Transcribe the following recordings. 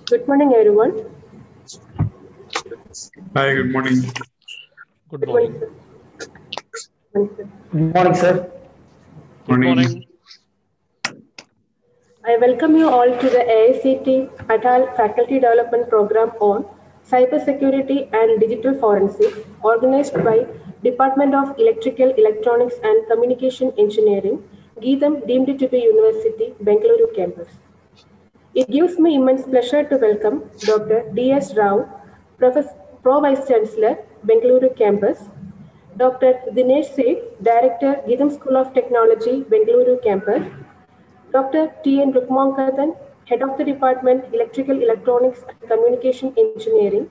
Good morning, everyone. Hi, good morning. Good morning. Good morning, sir. Good morning. I welcome you all to the AICT Atal Faculty Development Program on Cybersecurity and Digital Forensics, organized by Department of Electrical, Electronics and Communication Engineering, Geetham Deemed to be University, Bengaluru campus. It gives me immense pleasure to welcome Dr. D.S. Rao, Pro Vice Chancellor, Bengaluru campus, Dr. Dinesh Seth, Director, Geetham School of Technology, Bengaluru campus, Dr. T.N. Rukmankathan, Head of the Department, Electrical, Electronics and Communication Engineering,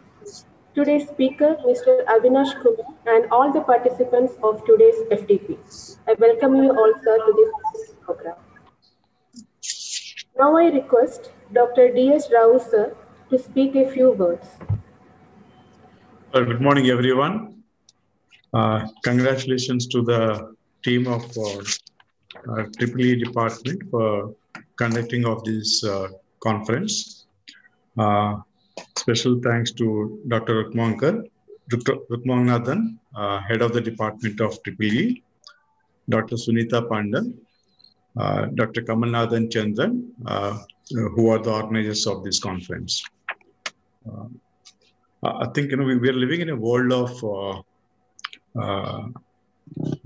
today's speaker, Mr. Avinash Kumar, and all the participants of today's FTP. I welcome you all, sir, to this program. Now I request Dr. D.S. Rao, sir, to speak a few words. Good morning, everyone. Congratulations to the team of EEE department for conducting of this conference. Special thanks to Dr. Rukmanathan, Head of the Department of EEE, Dr. Sunita Panda, Dr. Kamalnathan Chandran, who are the organizers of this conference. I think we are living in a world of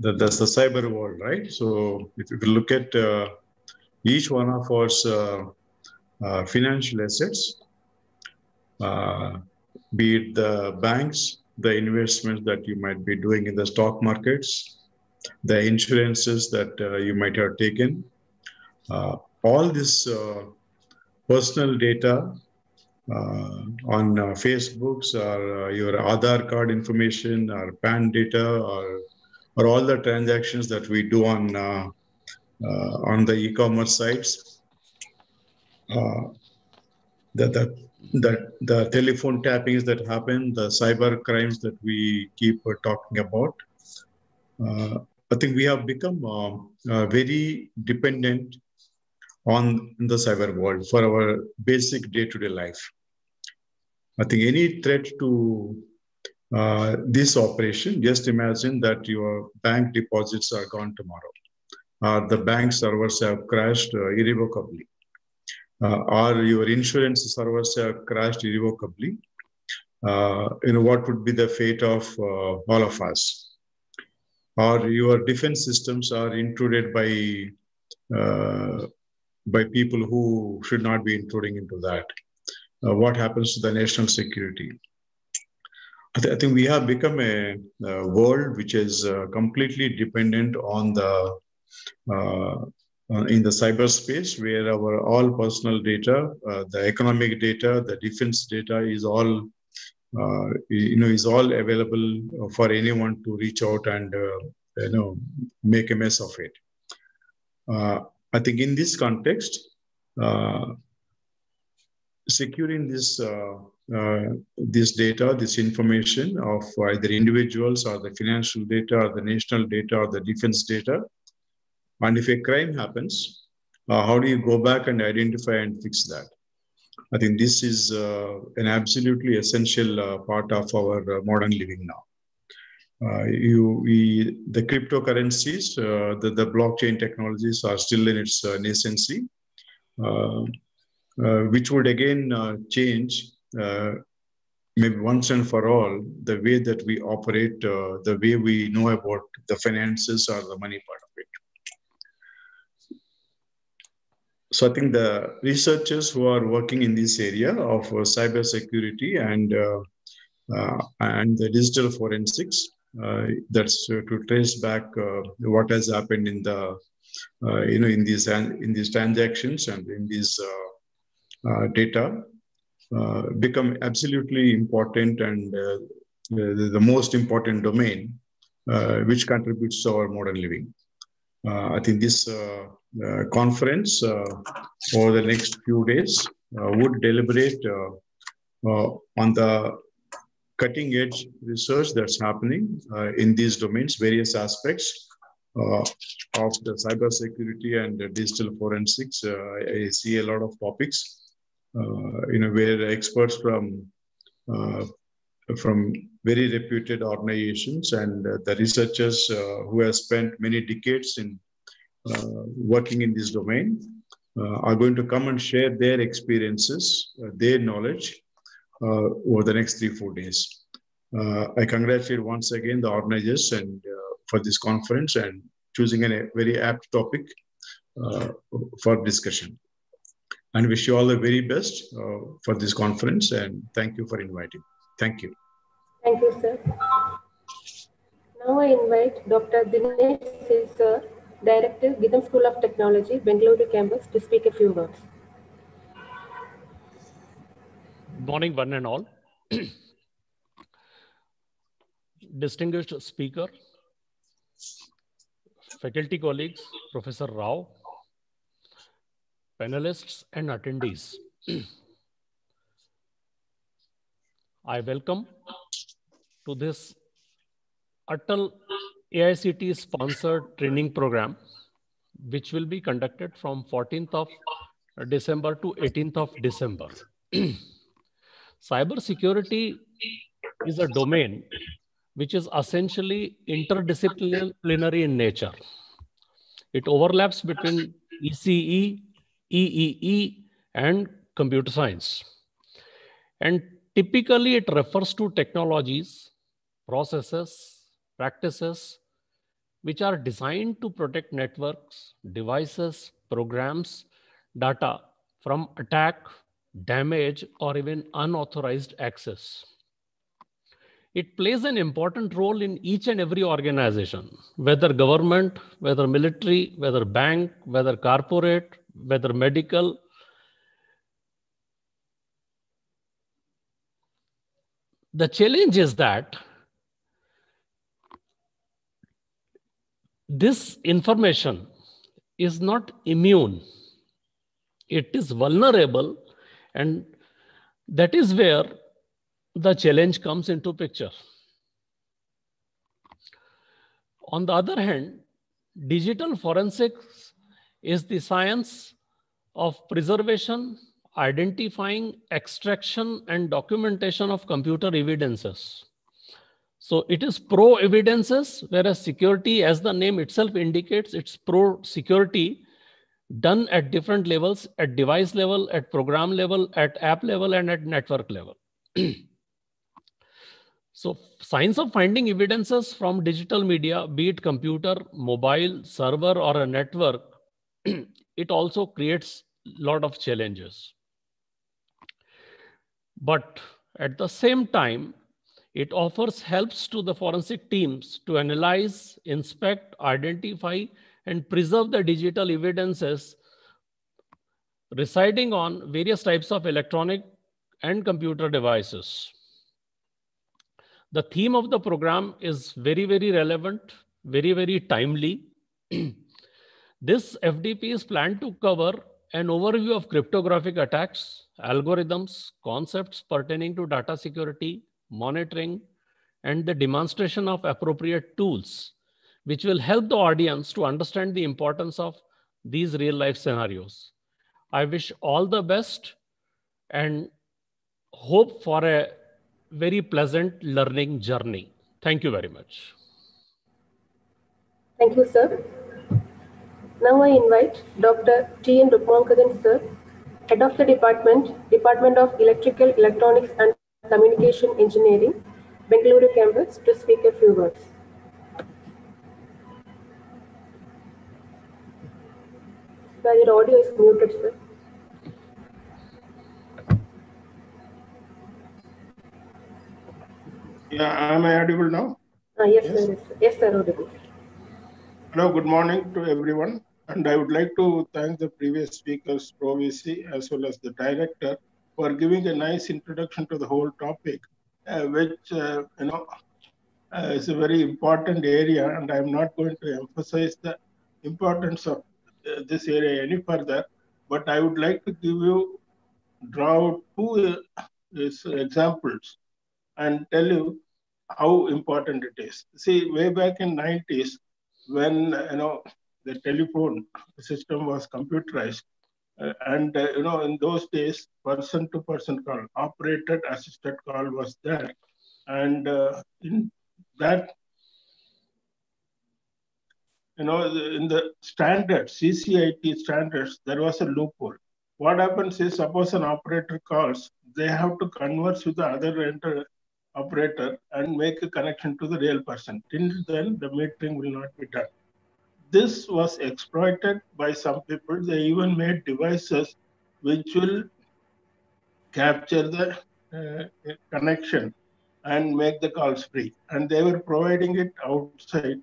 the cyber world, right? So if you look at each one of our financial assets, be it the banks, the investments that you might be doing in the stock markets, the insurances that you might have taken, all this personal data on Facebooks or your Aadhaar card information or PAN data or all the transactions that we do on the e-commerce sites, the telephone tappings that happen, the cyber crimes that we keep talking about. I think we have become very dependent on the cyber world for our basic day-to-day life. I think any threat to this operation, just imagine that your bank deposits are gone tomorrow. The bank servers have crashed irrevocably. Or your insurance servers have crashed irrevocably. What would be the fate of all of us? Or your defense systems are intruded by people who should not be intruding into that. What happens to the national security? I think we have become a world which is completely dependent on the in the cyberspace, where our all personal data, the economic data, the defense data is all is all available for anyone to reach out and make a mess of it. I think in this context, securing this data, this information of either individuals or the financial data or the national data or the defense data, and if a crime happens, how do you go back and identify and fix that? I think this is an absolutely essential part of our modern living now. The cryptocurrencies, the blockchain technologies are still in its nascency, which would again change maybe once and for all the way that we operate, the way we know about the finances or the money part of it. So I think the researchers who are working in this area of cybersecurity and and the digital forensics. That's to trace back what has happened in the in these transactions and in these data become absolutely important and the most important domain which contributes to our modern living. I think this conference over the next few days would deliberate on the cutting edge research that's happening in these domains, various aspects of the cybersecurity and the digital forensics. I see a lot of topics, where experts from very reputed organizations and the researchers who have spent many decades in working in this domain are going to come and share their experiences, their knowledge over the next 3-4 days. I congratulate once again the organizers and for this conference and choosing a very apt topic for discussion. And wish you all the very best for this conference, and thank you for inviting. Thank you. Thank you, sir. Now I invite Dr. Dinesh Ssl, sir, Director, Githam School of Technology, Bengaluru campus, to speak a few words. Good morning, one and all. Distinguished speaker, faculty colleagues, Professor Rao, panelists and attendees. I welcome to this Untitled AICT sponsored training program, which will be conducted from 14th of December to 18th of December. Cybersecurity is a domain which is essentially interdisciplinary in nature. It overlaps between ECE, EEE, and computer science. And typically it refers to technologies, processes, practices, which are designed to protect networks, devices, programs, data from attack, damage, or even unauthorized access. It plays an important role in each and every organization, whether government, whether military, whether bank, whether corporate, whether medical. The challenge is that this information is not immune. It is vulnerable, and that is where the challenge comes into picture. On the other hand, digital forensics is the science of preservation, identifying, extraction, and documentation of computer evidences. So it is pro-evidences, whereas security, as the name itself indicates, it's pro-security done at different levels, at device level, at program level, at app level, and at network level. So science of finding evidences from digital media, be it computer, mobile, server, or a network, it also creates a lot of challenges. But at the same time, it offers helps to the forensic teams to analyze, inspect, identify, and preserve the digital evidences residing on various types of electronic and computer devices. The theme of the program is very, very relevant, very, very timely. This FDP is planned to cover an overview of cryptographic attacks, algorithms, concepts pertaining to data security, monitoring, and the demonstration of appropriate tools, which will help the audience to understand the importance of these real-life scenarios. I wish all the best and hope for a very pleasant learning journey. Thank you very much. Thank you, sir. Now I invite Dr. T.N. Rukmankadan, sir, Head of the Department of Electrical, Electronics and Communication Engineering, Bengaluru campus, to speak a few words. Sir, your audio is muted, sir. Am I audible now? Yes, sir. Yes, sir. Audible. Hello, good morning to everyone. And I would like to thank the previous speakers, Pro VC, as well as the director, for giving a nice introduction to the whole topic, which is a very important area. And I'm not going to emphasize the importance of this area any further. But I would like to draw two examples and tell you how important it is. See, way back in 90s, when the telephone system was computerized, in those days, person-to-person call, operator-assisted call was there, and in that, in the standards, CCIT standards, there was a loophole. What happens is, suppose an operator calls, they have to converse with the other operator and make a connection to the real person. Till then, the metering will not be done. This was exploited by some people. They even made devices which will capture the connection and make the calls free. And they were providing it outside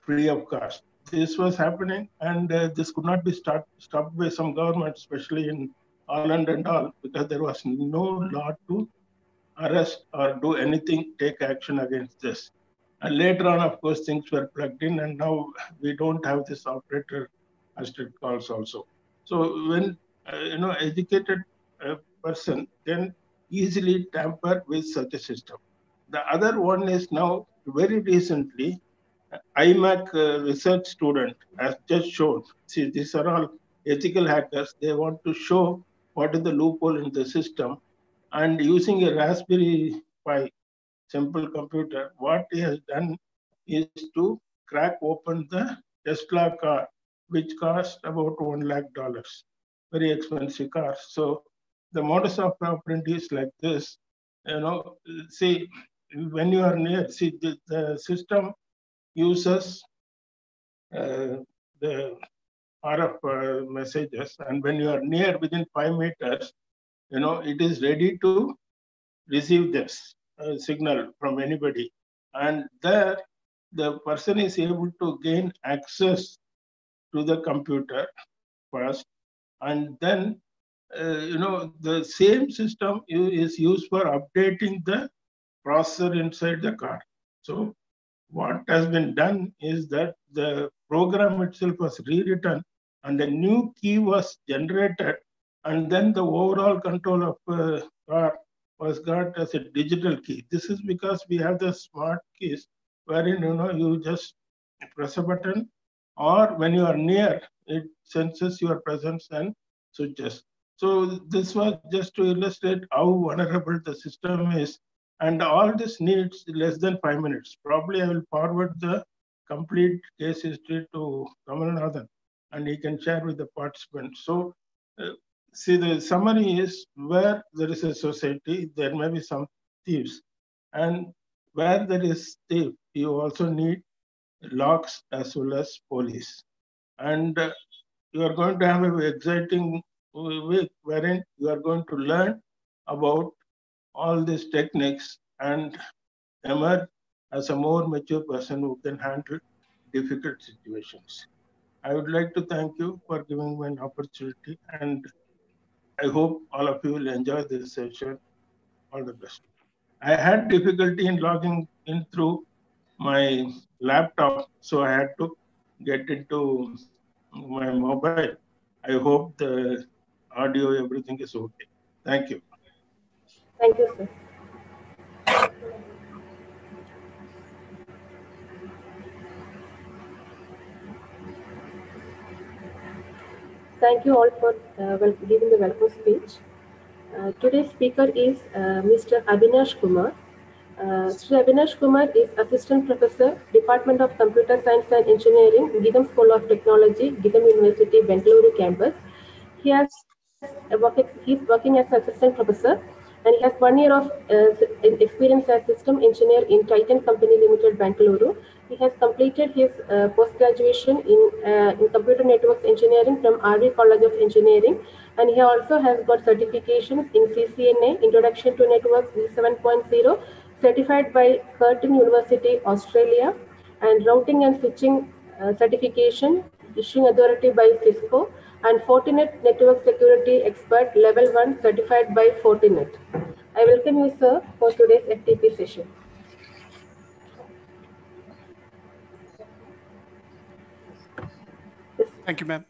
free of cost. This was happening, and this could not be stopped by some government, especially in Holland and all, because there was no law to arrest or do anything, take action against this. And later on, of course, things were plugged in, and now we don't have this operator-assisted calls also. So when educated person can easily tamper with such a system. The other one is now very recently, IMAC research student has just shown. See, these are all ethical hackers. They want to show what is the loophole in the system, and using a Raspberry Pi simple computer, what he has done is to crack open the Tesla car, which cost about $1 lakh, very expensive car. So the modus operandi is like this. See, when you are near, see the system uses the RF messages, and when you are near within 5 meters, it is ready to receive this signal from anybody. And there, the person is able to gain access to the computer first, and then, the same system is used for updating the processor inside the car. So what has been done is that the program itself was rewritten and a new key was generated, and then the overall control of car was got as a digital key. This is because we have the smart keys wherein you just press a button, or when you are near, it senses your presence and switches. So this was just to illustrate how vulnerable the system is. And all this needs less than 5 minutes. Probably I will forward the complete case history to Kamalnathan, and he can share with the participants. So, see, the summary is, where there is a society, there may be some thieves. And where there is thief, you also need locks as well as police. And you are going to have an exciting week wherein you are going to learn about all these techniques and emerge as a more mature person who can handle difficult situations. I would like to thank you for giving me an opportunity, and I hope all of you will enjoy this session. All the best. I had difficulty in logging in through my laptop, so I had to get into my mobile. I hope the audio, everything is okay. Thank you. Thank you, sir. Thank you all for giving the welcome speech. Today's speaker is Mr. Avinash Kumar. Sri Avinash Kumar is Assistant Professor, Department of Computer Science and Engineering, Githam School of Technology, Githam University, Bengaluru campus. He's working as an assistant professor, and he has 1 year of experience as system engineer in Titan Company Limited, Bengaluru. He has completed his post-graduation in computer networks engineering from RV College of Engineering, and he also has got certifications in CCNA, Introduction to Networks V7.0, certified by Curtin University, Australia, and routing and switching certification, issuing authority by Cisco, and Fortinet Network Security Expert Level 1 certified by Fortinet. I welcome you, sir, for today's FTP session. Thank you, ma'am.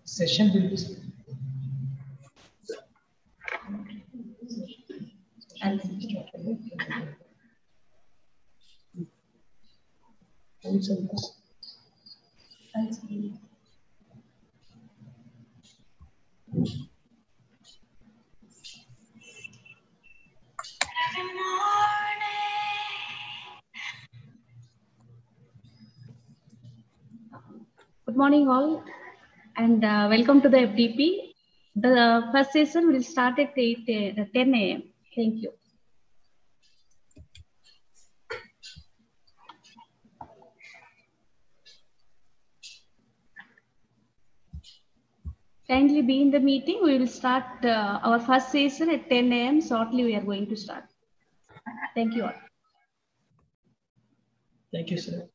Session will be Good morning, all, and welcome to the FTP. The first session will start at 10 a.m. Thank you. Kindly be in the meeting. We will start our first session at 10 a.m. Shortly, we are going to start. Thank you all. Thank you, sir.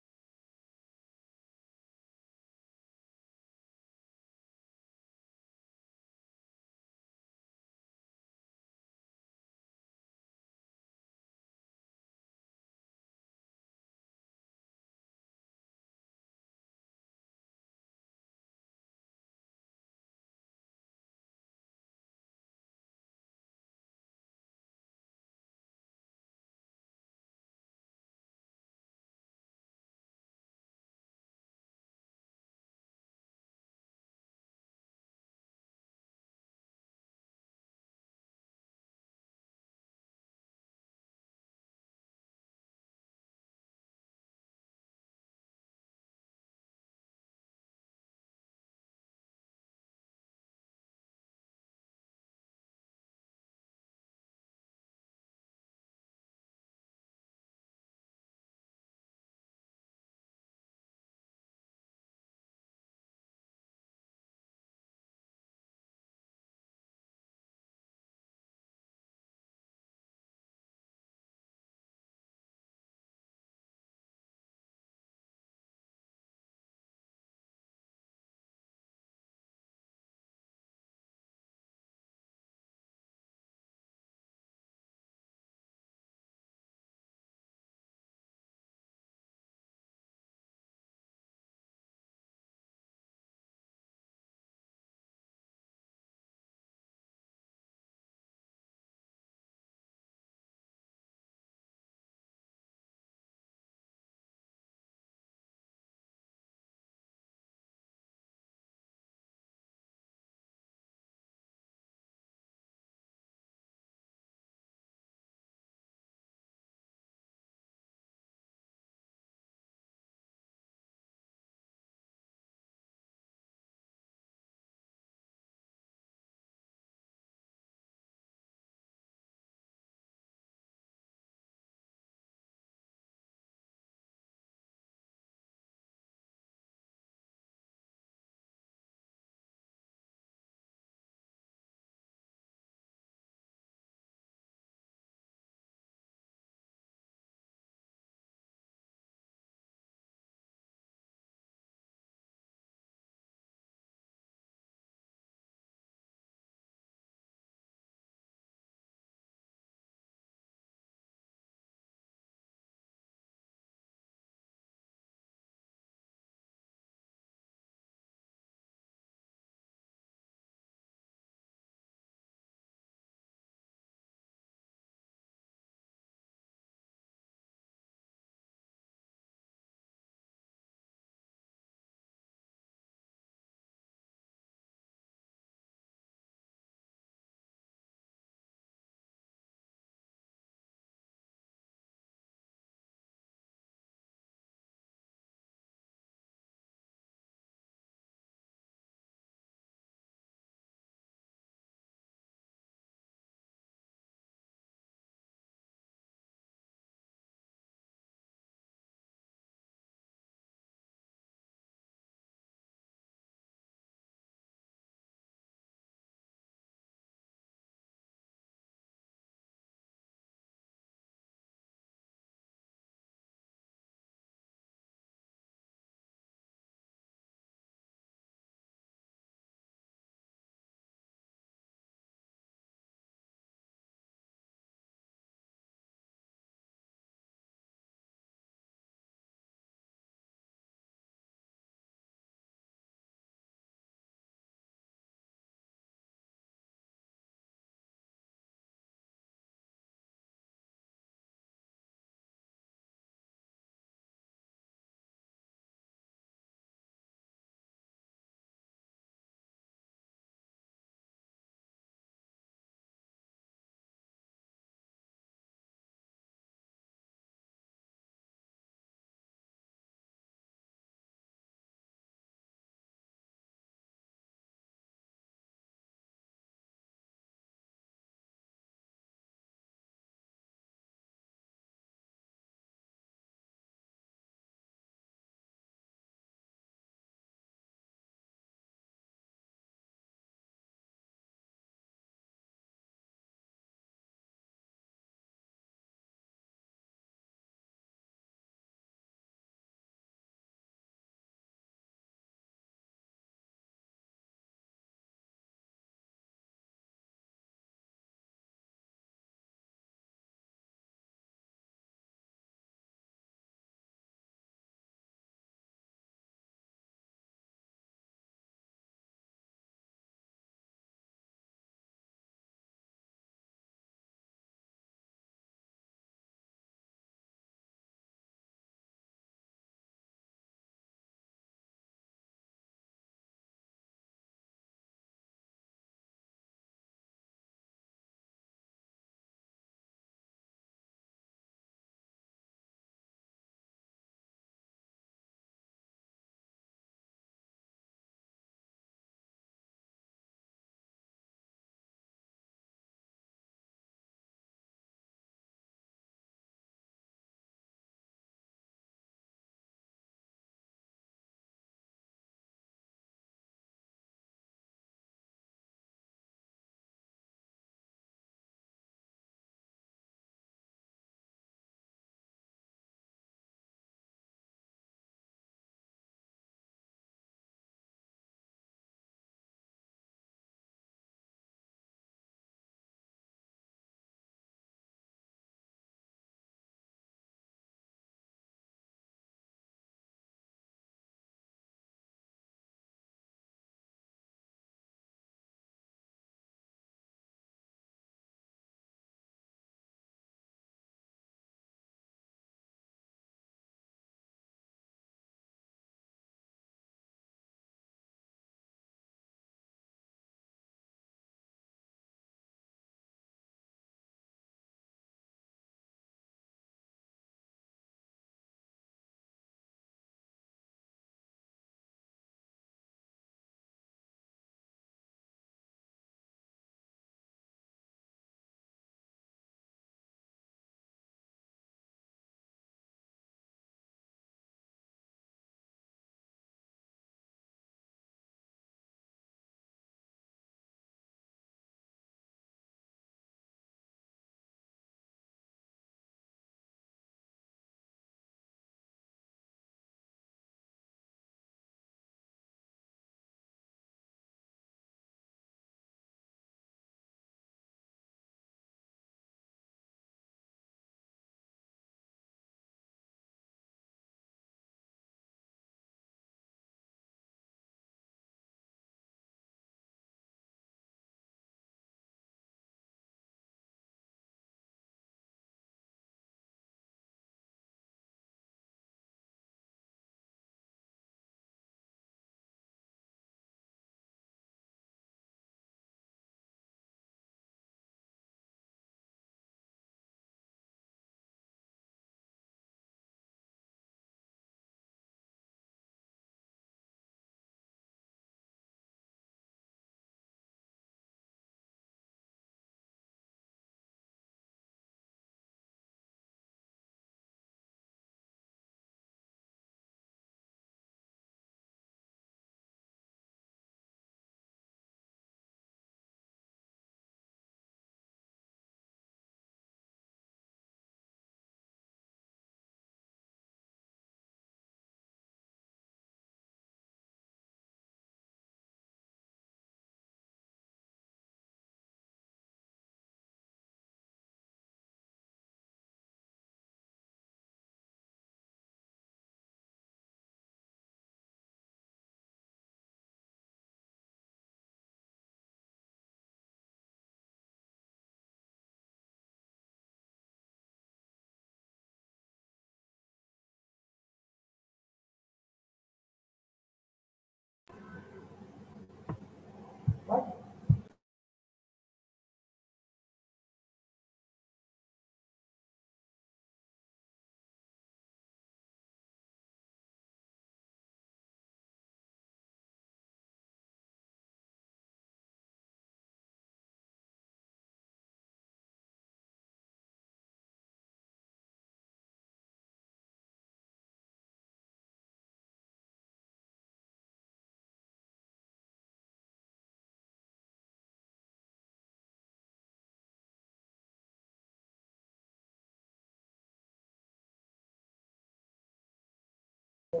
Yeah,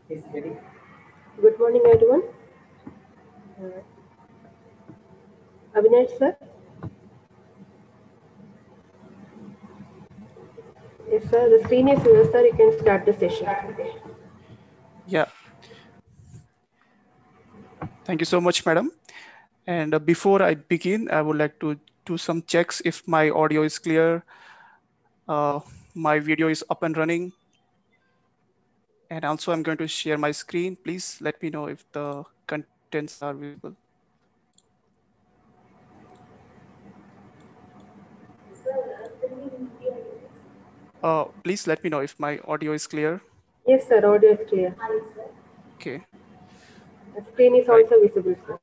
he's ready. Good morning, everyone. Avinash, sir. Yes, sir. The screen is yours, sir. You can start the session. Yeah. Thank you so much, madam. And before I begin, I would like to do some checks if my audio is clear, my video is up and running. And also I'm going to share my screen. Please let me know if the contents are visible. Please let me know if my audio is clear. Yes, sir. Audio is clear. Okay. The screen is also visible, sir.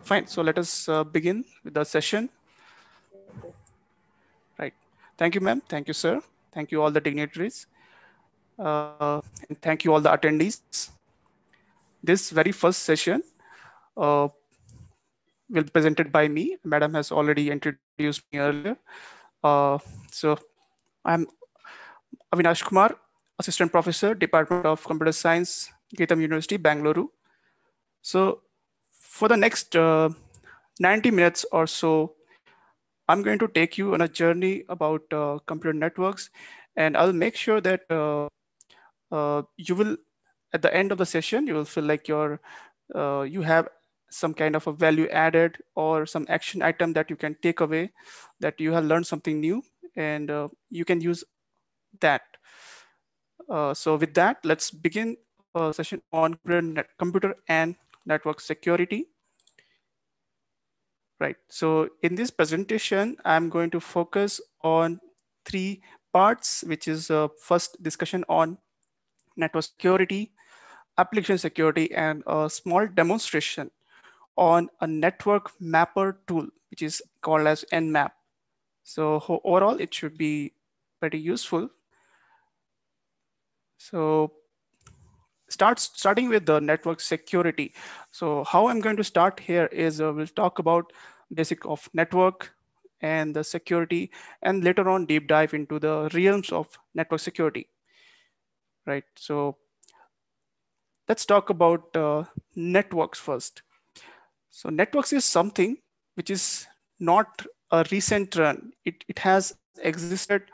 Fine. So let us begin with the session. Right. Thank you, ma'am. Thank you, sir. Thank you, all the dignitaries. And thank you, all the attendees. This very first session will be presented by me. Madam has already introduced me earlier. So I'm Avinash Kumar, Assistant Professor, Department of Computer Science, Geetam University, Bangalore. So for the next 90 minutes or so, I'm going to take you on a journey about computer networks, and I'll make sure that you will, at the end of the session, you will feel like you have some kind of a value added or some action item that you can take away, that you have learned something new, and you can use that. So with that, let's begin a session on computer and network security. Right. So in this presentation, I'm going to focus on 3 parts, which is first discussion on network security, application security, and a small demonstration on a network mapper tool, which is called as Nmap. So overall, it should be pretty useful. So starting with the network security. So how I'm going to start here is we'll talk about basic of network and the security, and later on deep dive into the realms of network security. Right. So let's talk about networks first. So networks is something which is not a recent run. It has existed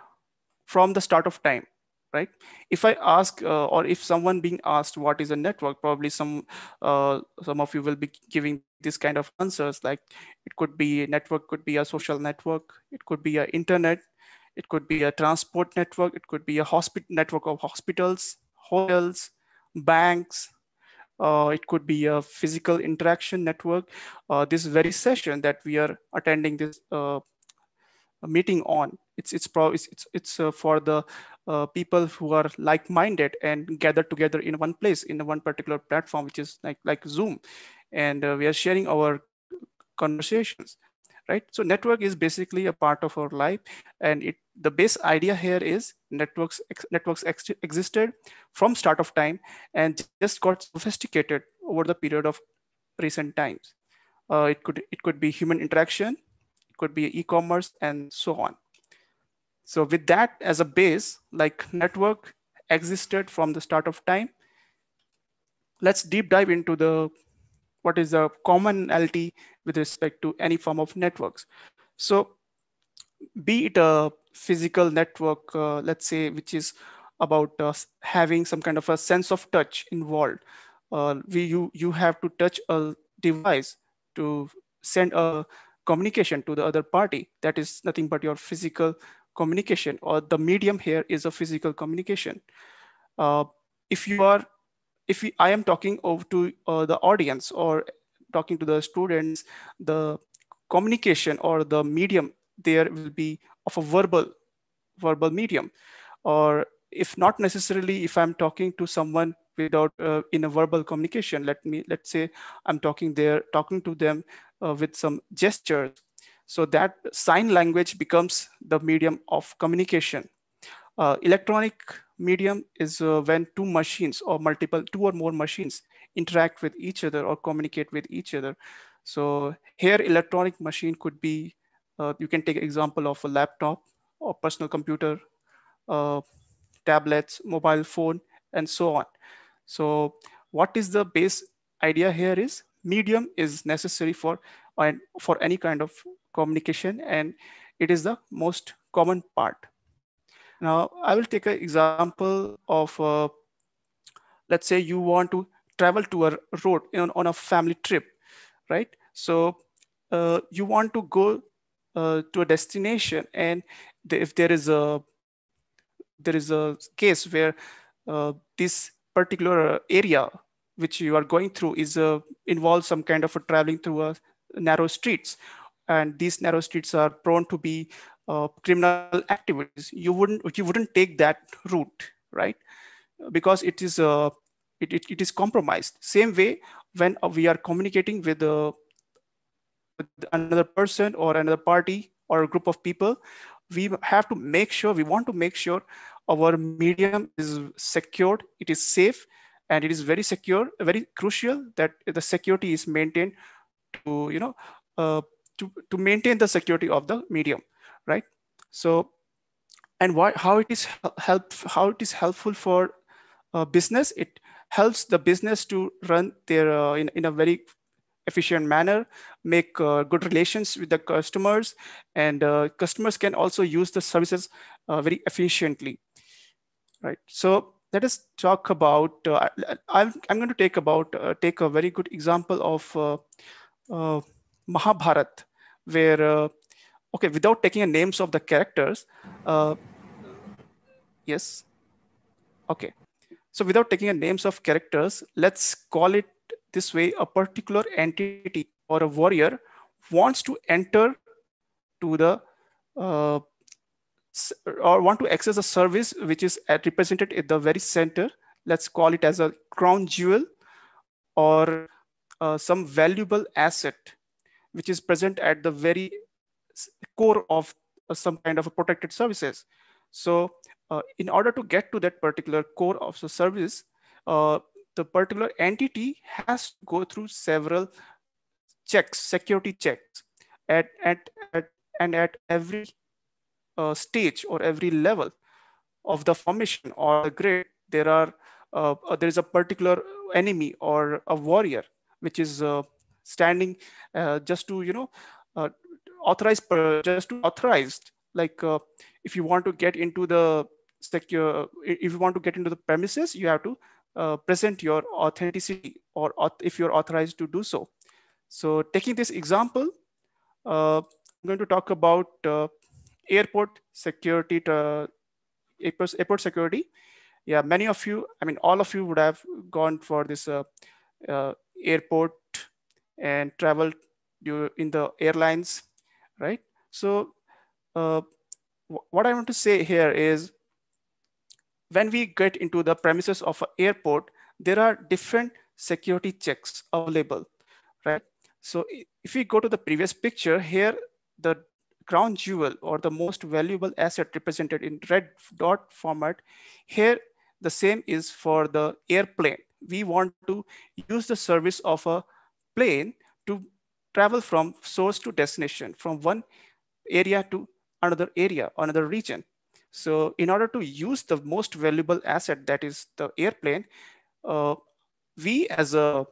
from the start of time, right? If I ask, or if someone being asked what is a network, probably some of you will be giving this kind of answers, like it could be a network, could be a social network, it could be a internet, it could be a transport network, it could be a network of hospitals, hotels, banks. It could be a physical interaction network. This very session that we are attending this meeting on, it's for the people who are like-minded and gathered together in one place in one particular platform, which is like Zoom, and we are sharing our conversations, right? So network is basically a part of our life, and the base idea here is networks existed from start of time and just got sophisticated over the period of recent times. It could be human interaction, it could be e-commerce, and so on. So with that as a base, like network existed from the start of time, let's deep dive into what is the commonality with respect to any form of networks. So be it a physical network, let's say, which is about having some kind of a sense of touch involved. You have to touch a device to send a communication to the other party. That is nothing but your physical communication, or the medium here is a physical communication. If I am talking over to the audience or talking to the students, the communication or the medium there will be of a verbal medium. Or if not necessarily, if I'm talking to someone without in a verbal communication, let's say I'm talking to them with some gestures. So that sign language becomes the medium of communication. Electronic medium is when two or more machines interact with each other or communicate with each other. So here electronic machine could be You can take an example of a laptop or personal computer, tablets, mobile phone, and so on. So what is the base idea here is medium is necessary for any kind of communication, and it is the most common part. Now I will take an example of let's say you want to travel to a road on a family trip, right? So you want to go to a destination, and if there is a case where this particular area which you are going through is involves some kind of a traveling through a narrow streets, and these narrow streets are prone to be criminal activities. You wouldn't take that route, right? Because it is compromised. Same way, when we are communicating with another person or another party or a group of people, we want to make sure our medium is secured, it is safe, and it is very secure, very crucial that the security is maintained to to maintain the security of the medium, right? So, and how it is helpful for business. It helps the business to run their in a very efficient manner, make good relations with the customers, and customers can also use the services very efficiently, right? So let us talk about. I'm going to take a very good example of Mahabharat, where okay, without taking the names of the characters, yes, okay. So without taking the names of characters, let's call it this way: a particular entity or a warrior wants to enter to the or want to access a service which is represented at the very center. Let's call it as a crown jewel or some valuable asset which is present at the very core of some kind of a protected services. So in order to get to that particular core of the service, the particular entity has to go through several checks, security checks, at every stage or every level of the formation or the grid. There is a particular enemy or a warrior which is standing just to authorized. Like if you want to get into the premises, you have to present your authenticity, or if you're authorized to do so. So taking this example, I'm going to talk about airport security. Airport security. Yeah, many of you, I mean, all of you would have gone for this airport and traveled in the airlines, right? So what I want to say here is, when we get into the premises of an airport, there are different security checks available, right? So if we go to the previous picture here, the crown jewel or the most valuable asset represented in red dot format, here the same is for the airplane. We want to use the service of a plane to travel from source to destination, from one area to another area, another region. So in order to use the most valuable asset, that is the airplane, we as a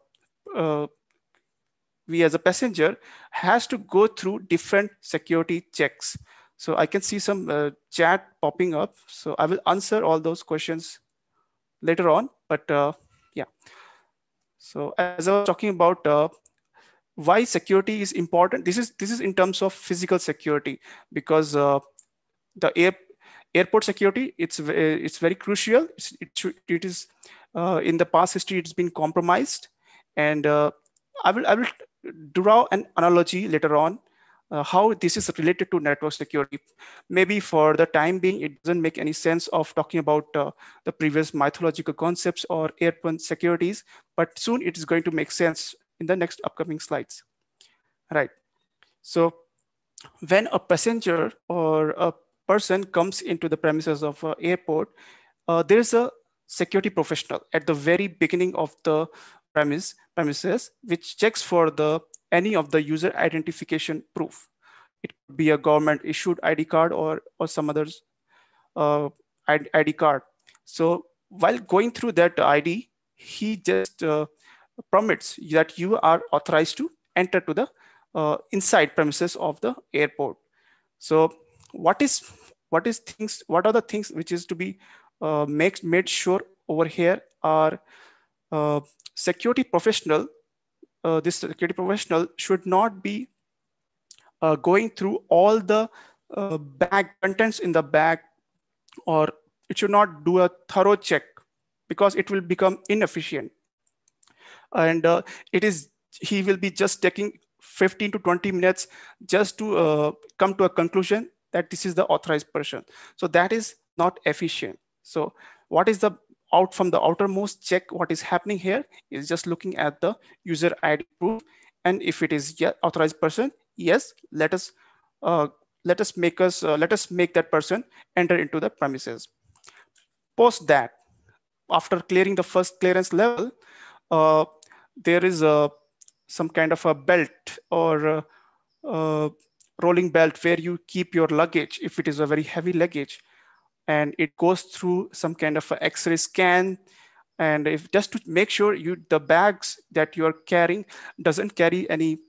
passenger has to go through different security checks. So I can see some chat popping up. So I will answer all those questions later on, but yeah. So as I was talking about why security is important, this is in terms of physical security, because the airport security, it's very crucial. It is in the past history, it's been compromised, and I will draw an analogy later on how this is related to network security. Maybe for the time being, it doesn't make any sense of talking about the previous mythological concepts or airport securities, but soon it is going to make sense in the next upcoming slides. Right. So when a passenger or a person comes into the premises of an airport, there is a security professional at the very beginning of the premises, which checks for any of the user identification proof. It could be a government issued ID card or some others ID card. So while going through that ID, he just permits that you are authorized to enter to the inside premises of the airport. So what are the things which is to be made sure over here are security professional. This security professional should not be going through all the bag contents in the bag, or it should not do a thorough check because it will become inefficient. And he will be just taking 15 to 20 minutes just to come to a conclusion that this is the authorized person. So that is not efficient. So what is the out from the outermost check? What is happening here is just looking at the user ID proof, and if it is authorized person, yes, let us make that person enter into the premises. Post that, after clearing the first clearance level, there is some kind of a belt or rolling belt where you keep your luggage if it is a very heavy luggage, and it goes through some kind of a X-ray scan. And if just to make sure the bags that you are carrying doesn't carry any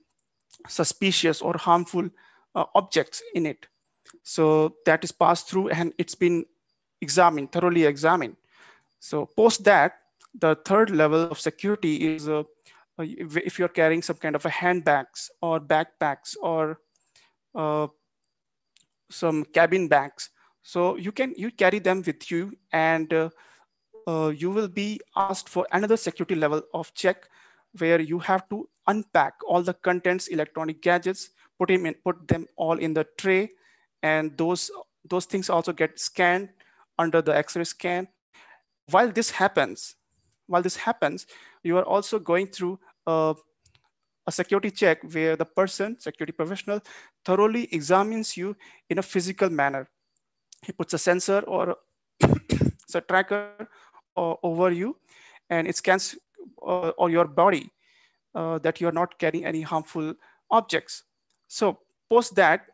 suspicious or harmful objects in it. So that is passed through and it's been thoroughly examined. So post that, the third level of security is if you're carrying some kind of a handbags or backpacks or some cabin bags. So you carry them with you, and you will be asked for another security level of check where you have to unpack all the contents, electronic gadgets, put them all in the tray, and those things also get scanned under the X-ray scan. While this happens, you are also going through a security check where the security professional, thoroughly examines you in a physical manner. He puts a sensor or a tracker over you, and it scans or your body that you are not carrying any harmful objects. So post that,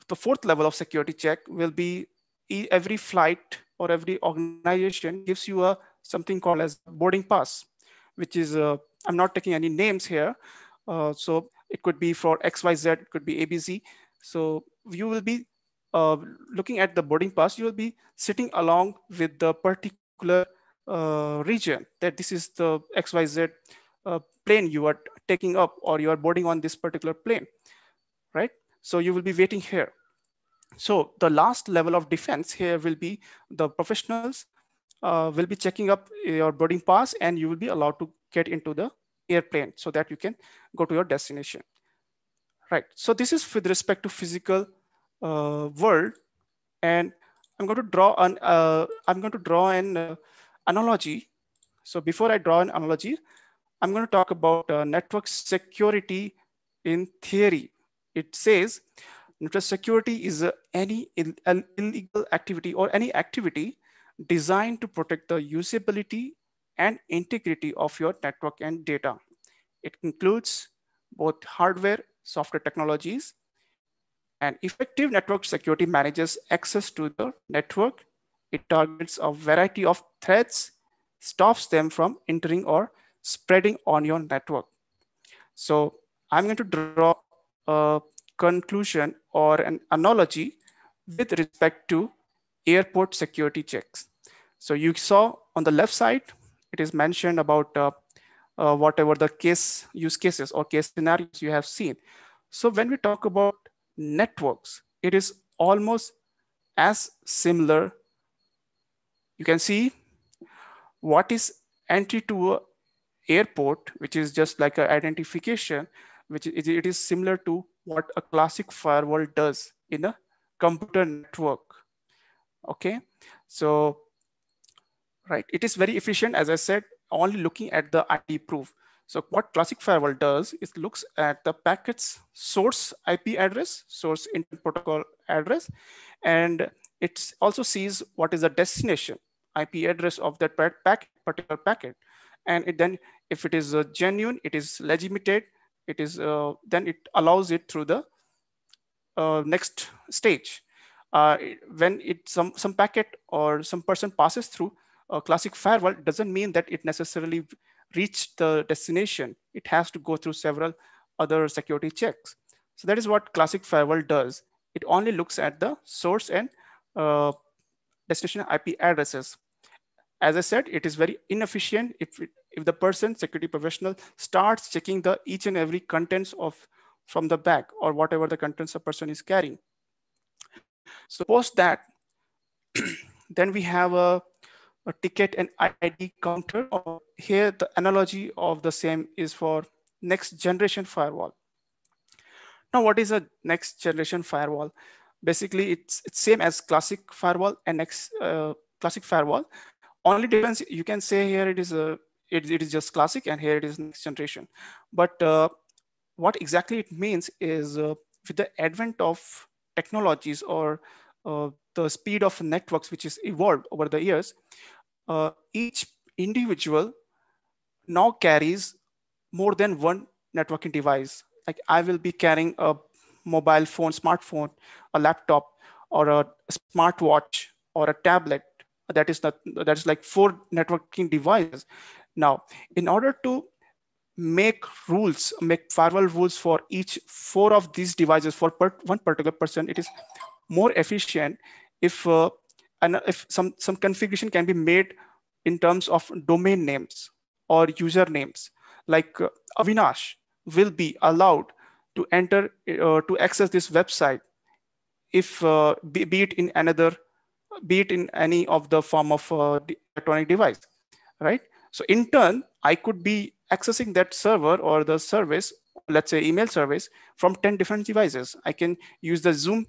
the fourth level of security check will be every flight or every organization gives you something called as boarding pass, which is, I'm not taking any names here. So it could be for XYZ, it could be ABC. So you will be looking at the boarding pass, you will be sitting along with the particular region that this is the XYZ plane you are taking up, or you are boarding on this particular plane, right? So you will be waiting here. So the last level of defense here will be the professionals will be checking up your boarding pass, and you will be allowed to get into the airplane so that you can go to your destination, right? So this is with respect to physical world, and I'm going to draw an analogy. So before I draw an analogy, I'm going to talk about network security in theory. It says network security is any illegal activity or any activity designed to protect the usability and integrity of your network and data. It includes both hardware, software technologies, and effective network security manages access to the network. It targets a variety of threats, stops them from entering or spreading on your network. So I'm going to draw a conclusion or an analogy with respect to airport security checks. So you saw on the left side, it is mentioned about whatever the use cases or case scenarios you have seen. So when we talk about networks, it is almost as similar. You can see what is entry to an airport, which is just like an identification, which it is similar to what a classic firewall does in a computer network. Okay, so right, it is very efficient, as I said, only looking at the ID proof. So what classic firewall does is looks at the packet's source IP address, source intent protocol address, and it also sees what is the destination IP address of that particular packet. And then if it is genuine, it is legitimate, it is then it allows it through the next stage. When some packet or some person passes through a classic firewall, doesn't mean that it necessarily reached the destination. It has to go through several other security checks. So that is what classic firewall does. It only looks at the source and destination IP addresses. As I said, it is very inefficient if the person, security professional, starts checking the each and every contents from the bag or whatever the contents a person is carrying. So post that, then we have a ticket and ID counter. Here, the analogy of the same is for next generation firewall. Now, what is a next generation firewall? Basically, it's same as classic firewall and next classic firewall. Only difference you can say here it is just classic, and here it is next generation. But what exactly it means is with the advent of technologies or the speed of networks, which is evolved over the years, each individual now carries more than one networking device. Like I will be carrying a mobile phone, smartphone, a laptop, or a smartwatch, or a tablet. That is like 4 networking devices. Now, in order to make firewall rules for each 4 of these devices for one particular person, it is more efficient if some configuration can be made in terms of domain names or user names. Like Avinash will be allowed to enter to access this website if be it in any of the form of electronic device, right? So in turn, I could be accessing that server or the service, let's say email service, from 10 different devices. I can use the Zoom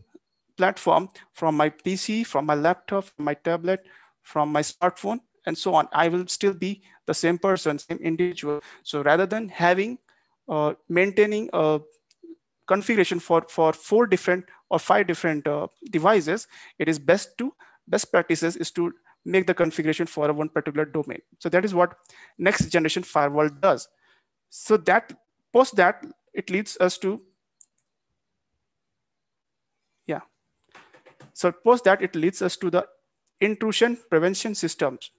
platform from my PC, from my laptop, from my tablet, from my smartphone, and so on. I will still be the same person, same individual. So rather than maintaining a configuration for 4 different or 5 different devices, it is best practices is to make the configuration for one particular domain. So that is what next generation firewall does. So that post that, it leads us to, the intrusion prevention systems,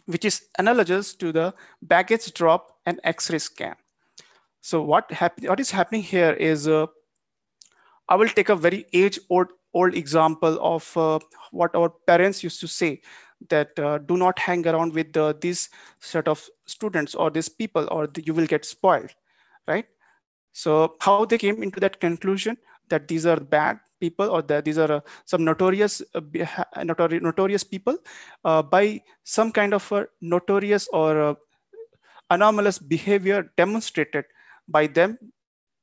which is analogous to the baggage drop and X-ray scan. So what is happening here is, I will take a very old example of what our parents used to say, that do not hang around with these set of students or these people, or you will get spoiled, right? So how they came into that conclusion that these are bad people, or that these are some notorious people by some kind of a notorious or anomalous behavior demonstrated by them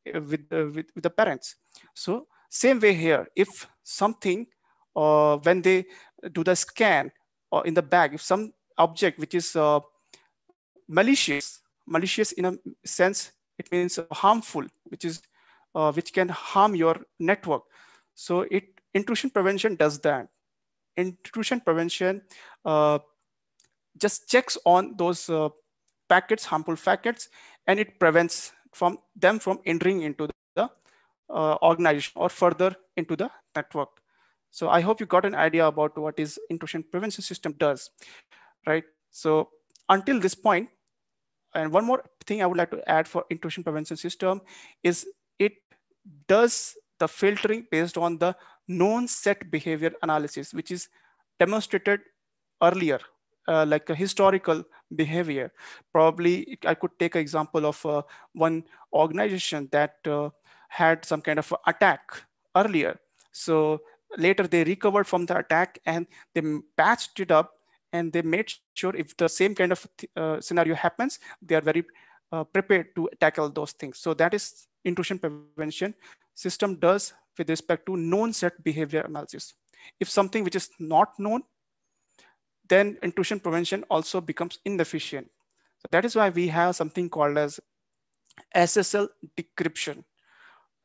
with the parents. So same way here, if something, when they do the scan or in the bag, if some object which is malicious in a sense, it means harmful, which can harm your network. So intrusion prevention does that. Intrusion prevention just checks on those packets, harmful packets, and it prevents them from entering into the organization or further into the network. So I hope you got an idea about what is intrusion prevention system does, right? So until this point, and one more thing I would like to add for intrusion prevention system is it does the filtering based on the known set behavior analysis, which is demonstrated earlier, like a historical behavior. Probably I could take an example of one organization that had some kind of attack earlier. So later they recovered from the attack and they patched it up, and they made sure if the same kind of scenario happens, they are very prepared to tackle those things. So that is intrusion prevention system does with respect to known set behavior analysis. If something which is not known, then intrusion prevention also becomes inefficient. So that is why we have something called as Ssl decryption,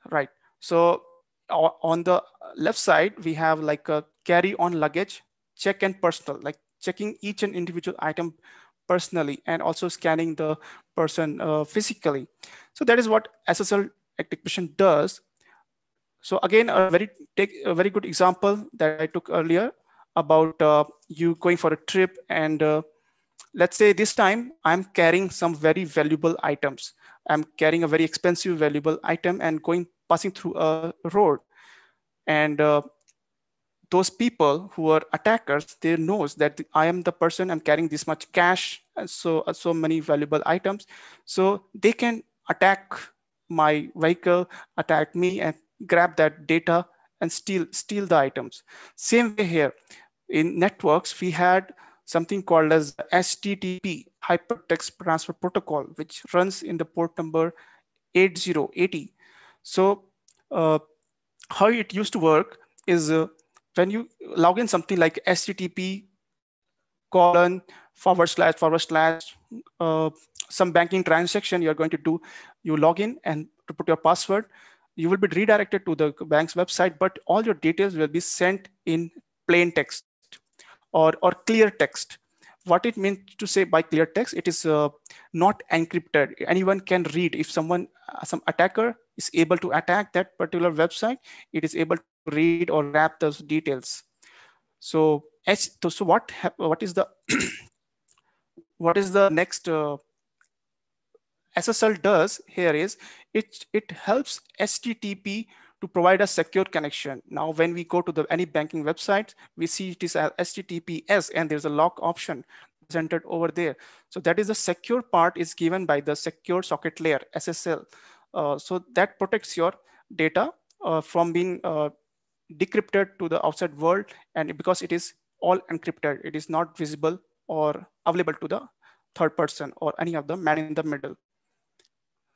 right? So on the left side, we have like a carry on luggage, check and personal, like checking each and individual item personally, and also scanning the person physically. So that is what Ssl decryption does. So again, take a very good example that I took earlier about you going for a trip, and let's say this time I'm carrying some very valuable items. I'm carrying a very expensive valuable item and passing through a road, and those people who are attackers, they knows that I am the person, I'm carrying this much cash, and so many valuable items, so they can attack my vehicle, attack me, and grab that data and steal the items. Same way here in networks, we had something called as HTTP, Hypertext Transfer Protocol, which runs in the port number 8080. So how it used to work is when you log in something like HTTP // some banking transaction you're going to do, you log in and to put your password, you will be redirected to the bank's website, but all your details will be sent in plain text or clear text. What it means to say by clear text, it is not encrypted. Anyone can read. If some attacker is able to attack that particular website, it is able to read or grab those details. So what is the what is the next SSL does here is it helps HTTP to provide a secure connection. Now, when we go to any banking website, we see it is HTTPS, and there's a lock option presented over there. So that is the secure part is given by the secure socket layer, SSL. So that protects your data from being decrypted to the outside world, and because it is all encrypted, it is not visible or available to the third person or any of the man in the middle.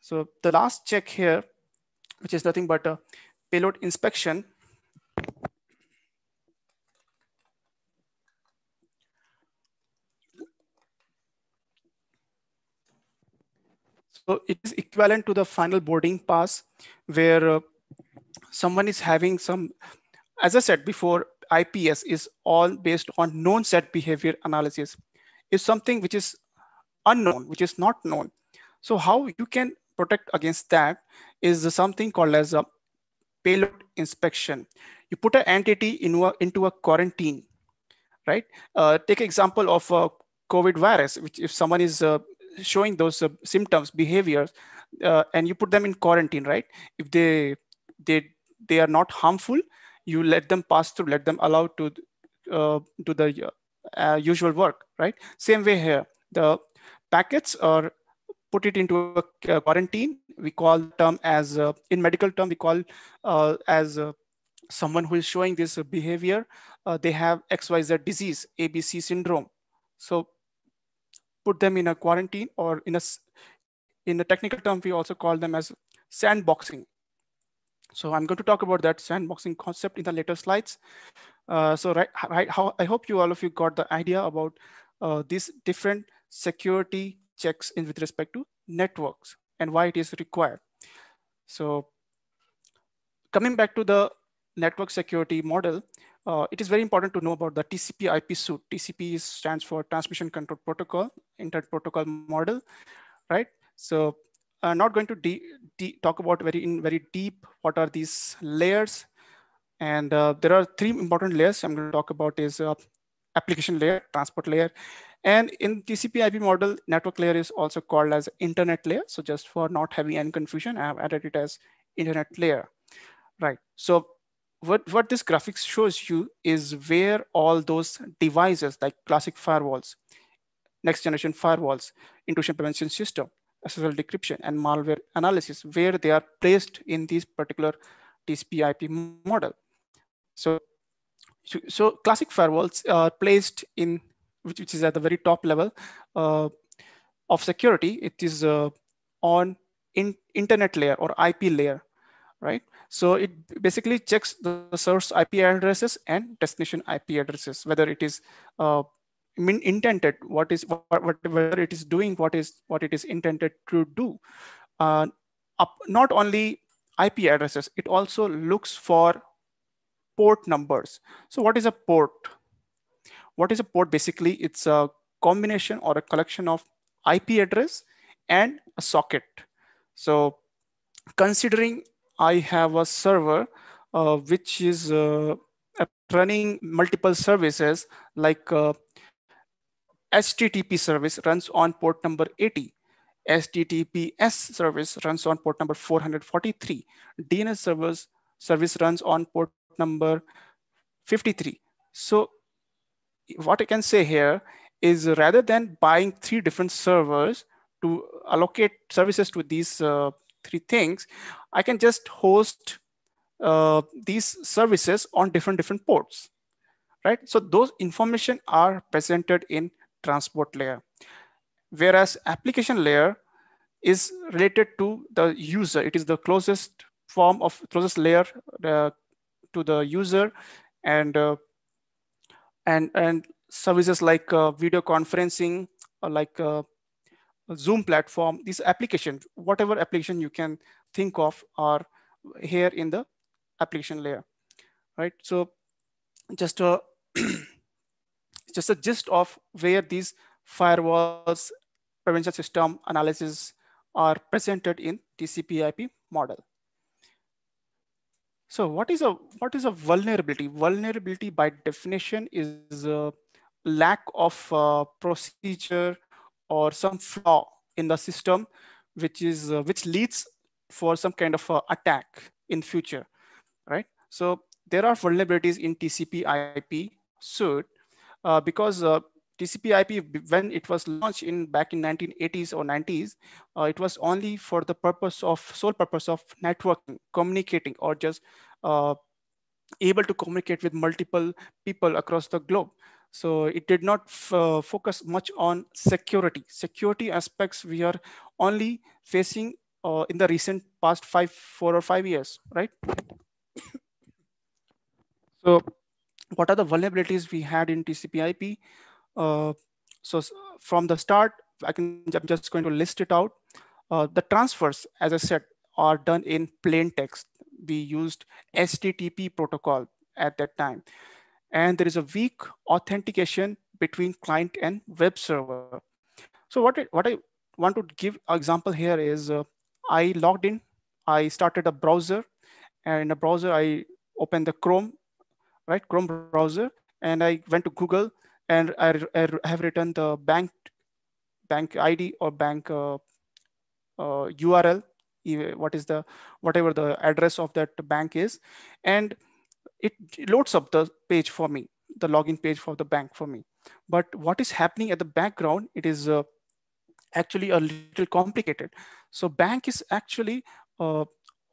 So the last check here, which is nothing but a payload inspection. So it is equivalent to the final boarding pass, where someone is having some, as I said before, IPS is all based on known set behavior analysis. If something which is unknown, which is not known, so how you can protect against that is something called as a payload inspection. You put an entity into a quarantine, right? Take example of a COVID virus, which if someone is showing those symptoms, behaviors, and you put them in quarantine, right? If they are not harmful, you let them pass through, let them allow to do the usual work, right? Same way here, the packets are put it into a quarantine. We call the term as, in medical term, we call as someone who is showing this behavior, they have XYZ disease, ABC syndrome. So put them in a quarantine, or in a technical term, we also call them as sandboxing. So I'm going to talk about that sandboxing concept in the later slides. How I hope all of you got the idea about these different security checks with respect to networks and why it is required. So coming back to the network security model, it is very important to know about the TCP/IP suite. TCP stands for Transmission Control Protocol, Internet Protocol model, right? So I'm not going to talk about in very deep what are these layers. And there are three important layers I'm going to talk about is application layer, transport layer. And in TCP/IP model, network layer is also called as internet layer. So just for not having any confusion, I have added it as internet layer, right? So what this graphics shows you is where all those devices like classic firewalls, next generation firewalls, intrusion prevention system, Ssl decryption, and malware analysis, where they are placed in this particular TCP/IP model. So classic firewalls are placed in, which is at the very top level of security. It is on internet layer or IP layer, right? So it basically checks the source IP addresses and destination IP addresses, whether it is intended, whether it is doing what it is intended to do. Not only IP addresses, it also looks for port numbers. So what is a port? What is a port? Basically, it's a combination or a collection of IP address and a socket. So considering I have a server which is running multiple services like HTTP service runs on port number 80. HTTPS service runs on port number 443. DNS service runs on port number 53. So what I can say here is rather than buying 3 different servers to allocate services to these 3 things, I can just host these services on different ports, right? So those information are presented in transport layer, whereas application layer is related to the user. It is the closest layer to the user, and services like video conferencing, like Zoom platform, these applications, whatever application you can think of, are here in the application layer, right? So just a just a gist of where these firewalls, prevention system analysis are presented in TCP/IP model. So what is a vulnerability? Vulnerability by definition is a lack of procedure or some flaw in the system, which leads for some kind of attack in future, right? So there are vulnerabilities in TCP/IP suite because TCP/IP, when it was launched back in 1980s or 90s, it was only for the sole purpose of networking, communicating, or just able to communicate with multiple people across the globe. So it did not focus much on security. Security aspects we are only facing in the recent past 4 or 5 years, right? So what are the vulnerabilities we had in TCP/IP? So from the start, I'm just going to list it out. The transfers, as I said, are done in plain text. We used HTTP protocol at that time. And there is a weak authentication between client and web server. So what I want to give an example here is I logged in, I started a browser, and in a browser, I opened the Chrome browser, and I went to Google, and I have written the bank ID or bank URL, whatever the address of that bank is, and it loads up the page for me, the login page for the bank for me. But what is happening at the background, it is actually a little complicated. So bank is actually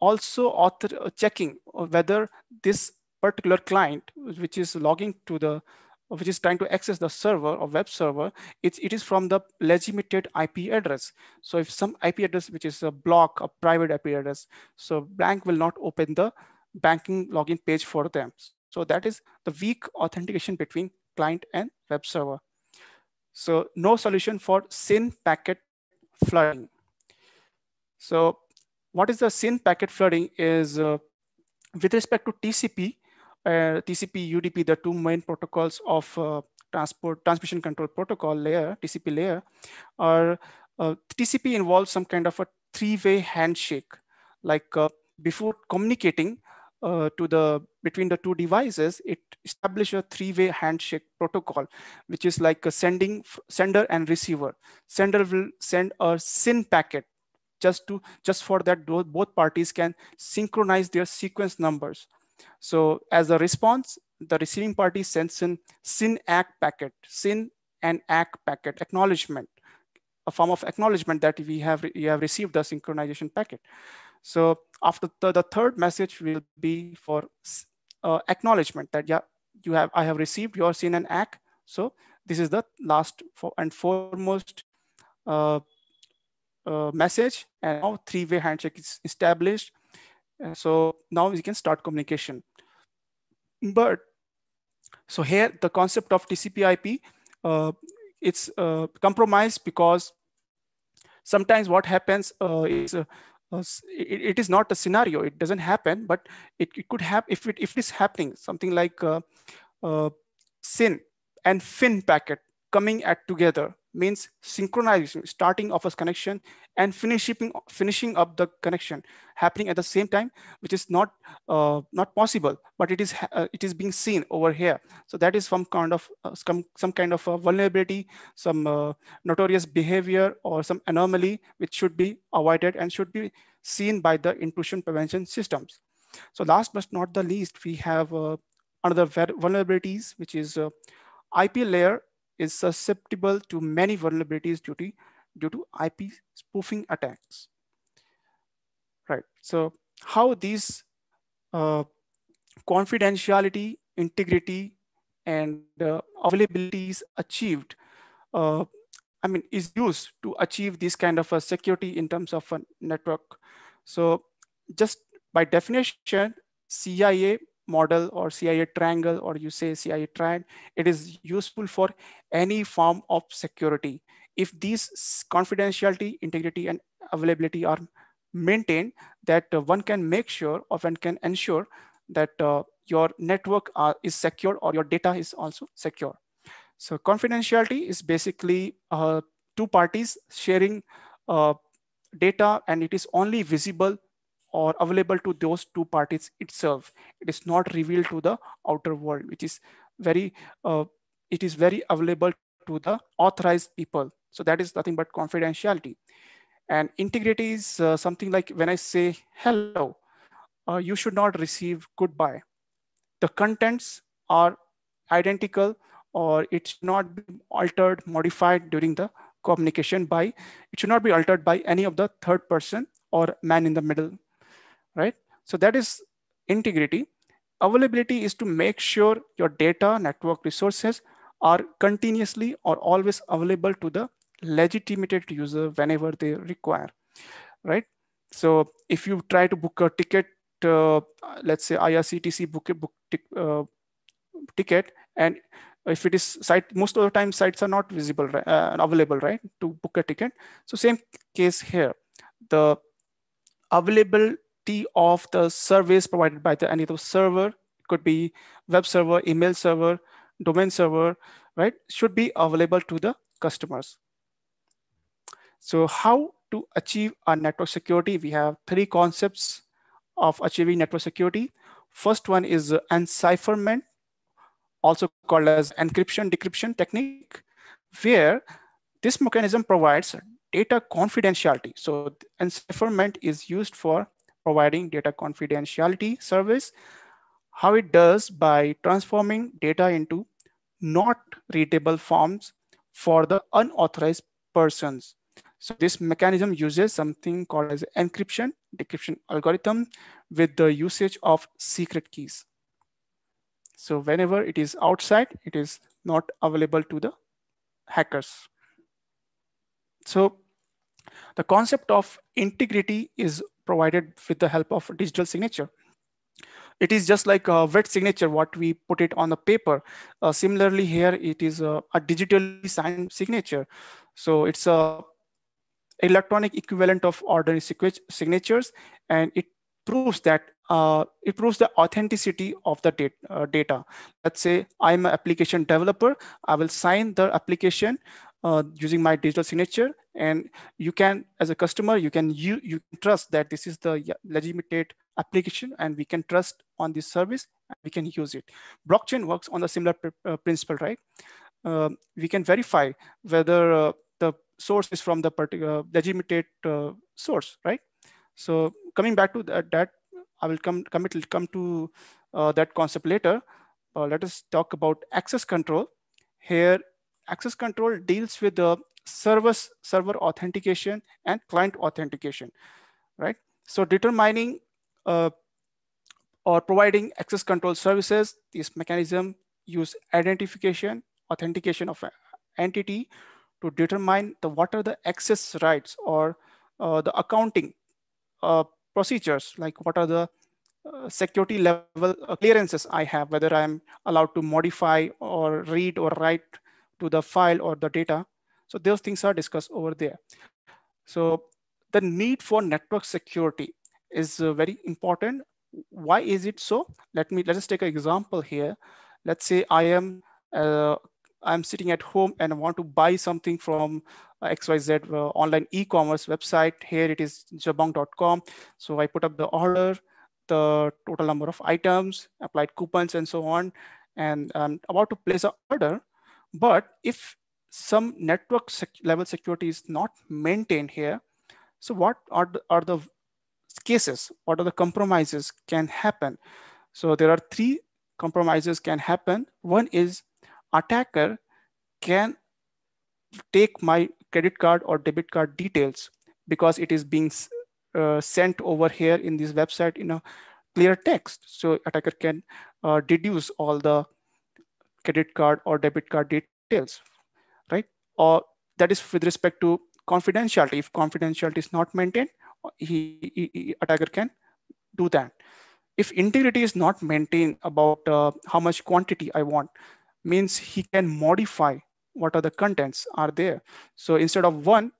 also checking whether this particular client, which is which is trying to access the server or web server, it is from the legitimate IP address. So if some IP address, which is a private IP address, so bank will not open the banking login page for them. So that is the weak authentication between client and web server. So no solution for Syn packet flooding. So what is the Syn packet flooding is with respect to TCP, TCP, UDP, the 2 main protocols of transmission control protocol layer, TCP layer, or TCP involves some kind of a 3-way handshake. Like before communicating between the 2 devices, it establishes a 3-way handshake protocol, which is like a sender and receiver. Sender will send a Syn packet just for that both parties can synchronize their sequence numbers. So as a response, the receiving party sends in Syn ACK packet, Syn and ACK packet acknowledgement, a form of acknowledgement that you have received the synchronization packet. So after the third message will be for acknowledgement that I have received your Syn and ACK. So this is the last and foremost message, and now 3-way handshake is established. So now we can start communication. But so here the concept of TCP/IP, it's compromised because sometimes what happens is it is not a scenario. It doesn't happen, but it could happen if it is happening. Something like Syn and Fin packet coming together, means synchronization, starting of a connection and finishing up the connection happening at the same time, which is not possible, but it is being seen over here. So that is some kind of a vulnerability, some notorious behavior or some anomaly which should be avoided and should be seen by the intrusion prevention systems. So last but not the least, we have another vulnerabilities, which is IP layer is susceptible to many vulnerabilities due to IP spoofing attacks. Right. So how these confidentiality, integrity, and availability is achieved, is used to achieve this kind of a security in terms of a network. So just by definition, CIA model or CIA triangle, or you say CIA triad, it is useful for any form of security. If these confidentiality, integrity, and availability are maintained, that one can make sure or one can ensure that your network is secure or your data is also secure. So confidentiality is basically two parties sharing data, and it is only visible or available to those two parties itself. It is not revealed to the outer world, which is very available to the authorized people. So that is nothing but confidentiality. And integrity is something like when I say hello, you should not receive goodbye. The contents are identical, or it should not be altered, modified during the communication it should not be altered by any of the third person or man in the middle, right? So that is integrity. Availability is to make sure your data network resources are continuously or always available to the legitimate user whenever they require, right? So if you try to book a ticket, let's say IRCTC ticket, and if it is site, most of the time sites are not visible, available, right, to book a ticket. So same case here, the availability of the service provided by any of the server, it could be web server, email server, domain server, right, should be available to the customers. So how to achieve our network security? We have three concepts of achieving network security. First one is encipherment, also called as encryption decryption technique, where this mechanism provides data confidentiality. So encipherment is used for providing data confidentiality service. How it does by transforming data into not readable forms for the unauthorized persons. So this mechanism uses something called as encryption decryption algorithm with the usage of secret keys. So whenever it is outside, it is not available to the hackers. So the concept of integrity is provided with the help of digital signature. It is just like a wet signature, what we put it on the paper. Similarly here, it is a digitally signed signature. So it's a electronic equivalent of ordinary signatures, and it proves that it proves the authenticity of the data. Let's say I'm an application developer. I will sign the application using my digital signature, and you can, as a customer, you can trust that this is the legitimate application, and we can trust on this service, and we can use it. Blockchain works on a similar principle, right? We can verify whether the source is from the particular legitimate source, right? So coming back to that I will come to that concept later. Let us talk about access control. Here, access control deals with the server authentication and client authentication, right? So determining or providing access control services, this mechanism use identification, authentication of an entity to determine what are the access rights or the accounting procedures, like what are the security level clearances I have, whether I'm allowed to modify or read or write to the file or the data. So those things are discussed over there. So the need for network security is very important. Why is it so? Let us take an example here. Let's say I am I'm sitting at home and I want to buy something from XYZ online e-commerce website. Here it is jabong.com. So I put up the order, the total number of items, applied coupons, and so on. And I'm about to place an order. But if some network level security is not maintained here, so what are the cases? What are the compromises can happen? So there are three compromises can happen. One is attacker can take my credit card or debit card details because it is being sent over here in this website in a clear text. So attacker can deduce all the credit card or debit card details, right? Or that is with respect to confidentiality. If confidentiality is not maintained, attacker can do that. If integrity is not maintained about how much quantity I want, means he can modify what are the contents are there. So instead of 1,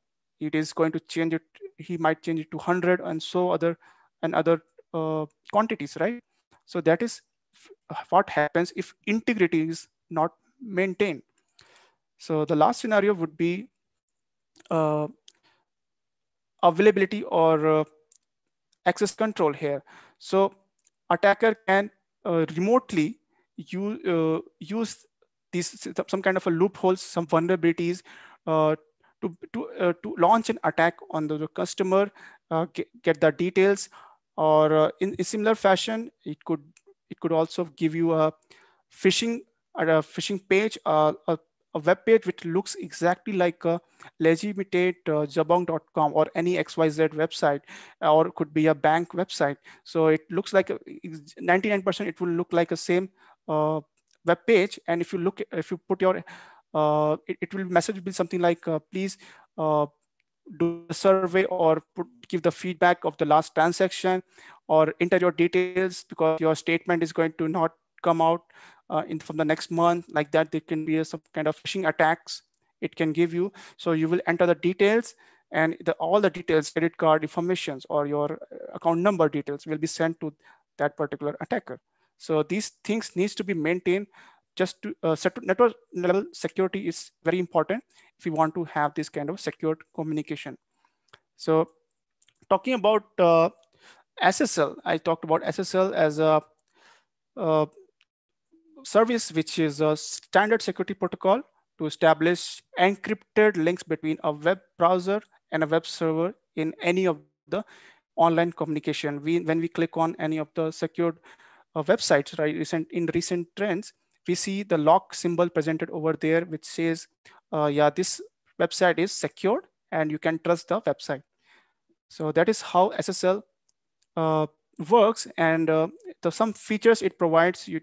it is going to change it. He might change it to 100 and so other quantities, right? So that is what happens if integrity is not maintained. So the last scenario would be availability or access control here. So attacker can remotely use these some kind of a loopholes, some vulnerabilities to launch an attack on the customer, get the details, or in a similar fashion, it could also give you a phishing page, a web page which looks exactly like a legitimate jabong.com or any XYZ website, or it could be a bank website. So it looks like 99% it will look like a same web page. And if you put your it will message be something like please do a survey or give the feedback of the last transaction, or enter your details because your statement is going to not come out from the next month. Like that, there can be some kind of phishing attacks it can give you. So you will enter the details, and all the details, credit card informations or your account number details will be sent to that particular attacker. So these things needs to be maintained. Just to network level security is very important if you want to have this kind of secured communication. So talking about SSL, I talked about SSL as a service which is a standard security protocol to establish encrypted links between a web browser and a web server in any of the online communication. When we click on any of the secured websites, right, in recent trends, we see the lock symbol presented over there, which says, yeah, this website is secured and you can trust the website. So that is how SSL works, and some features it provides you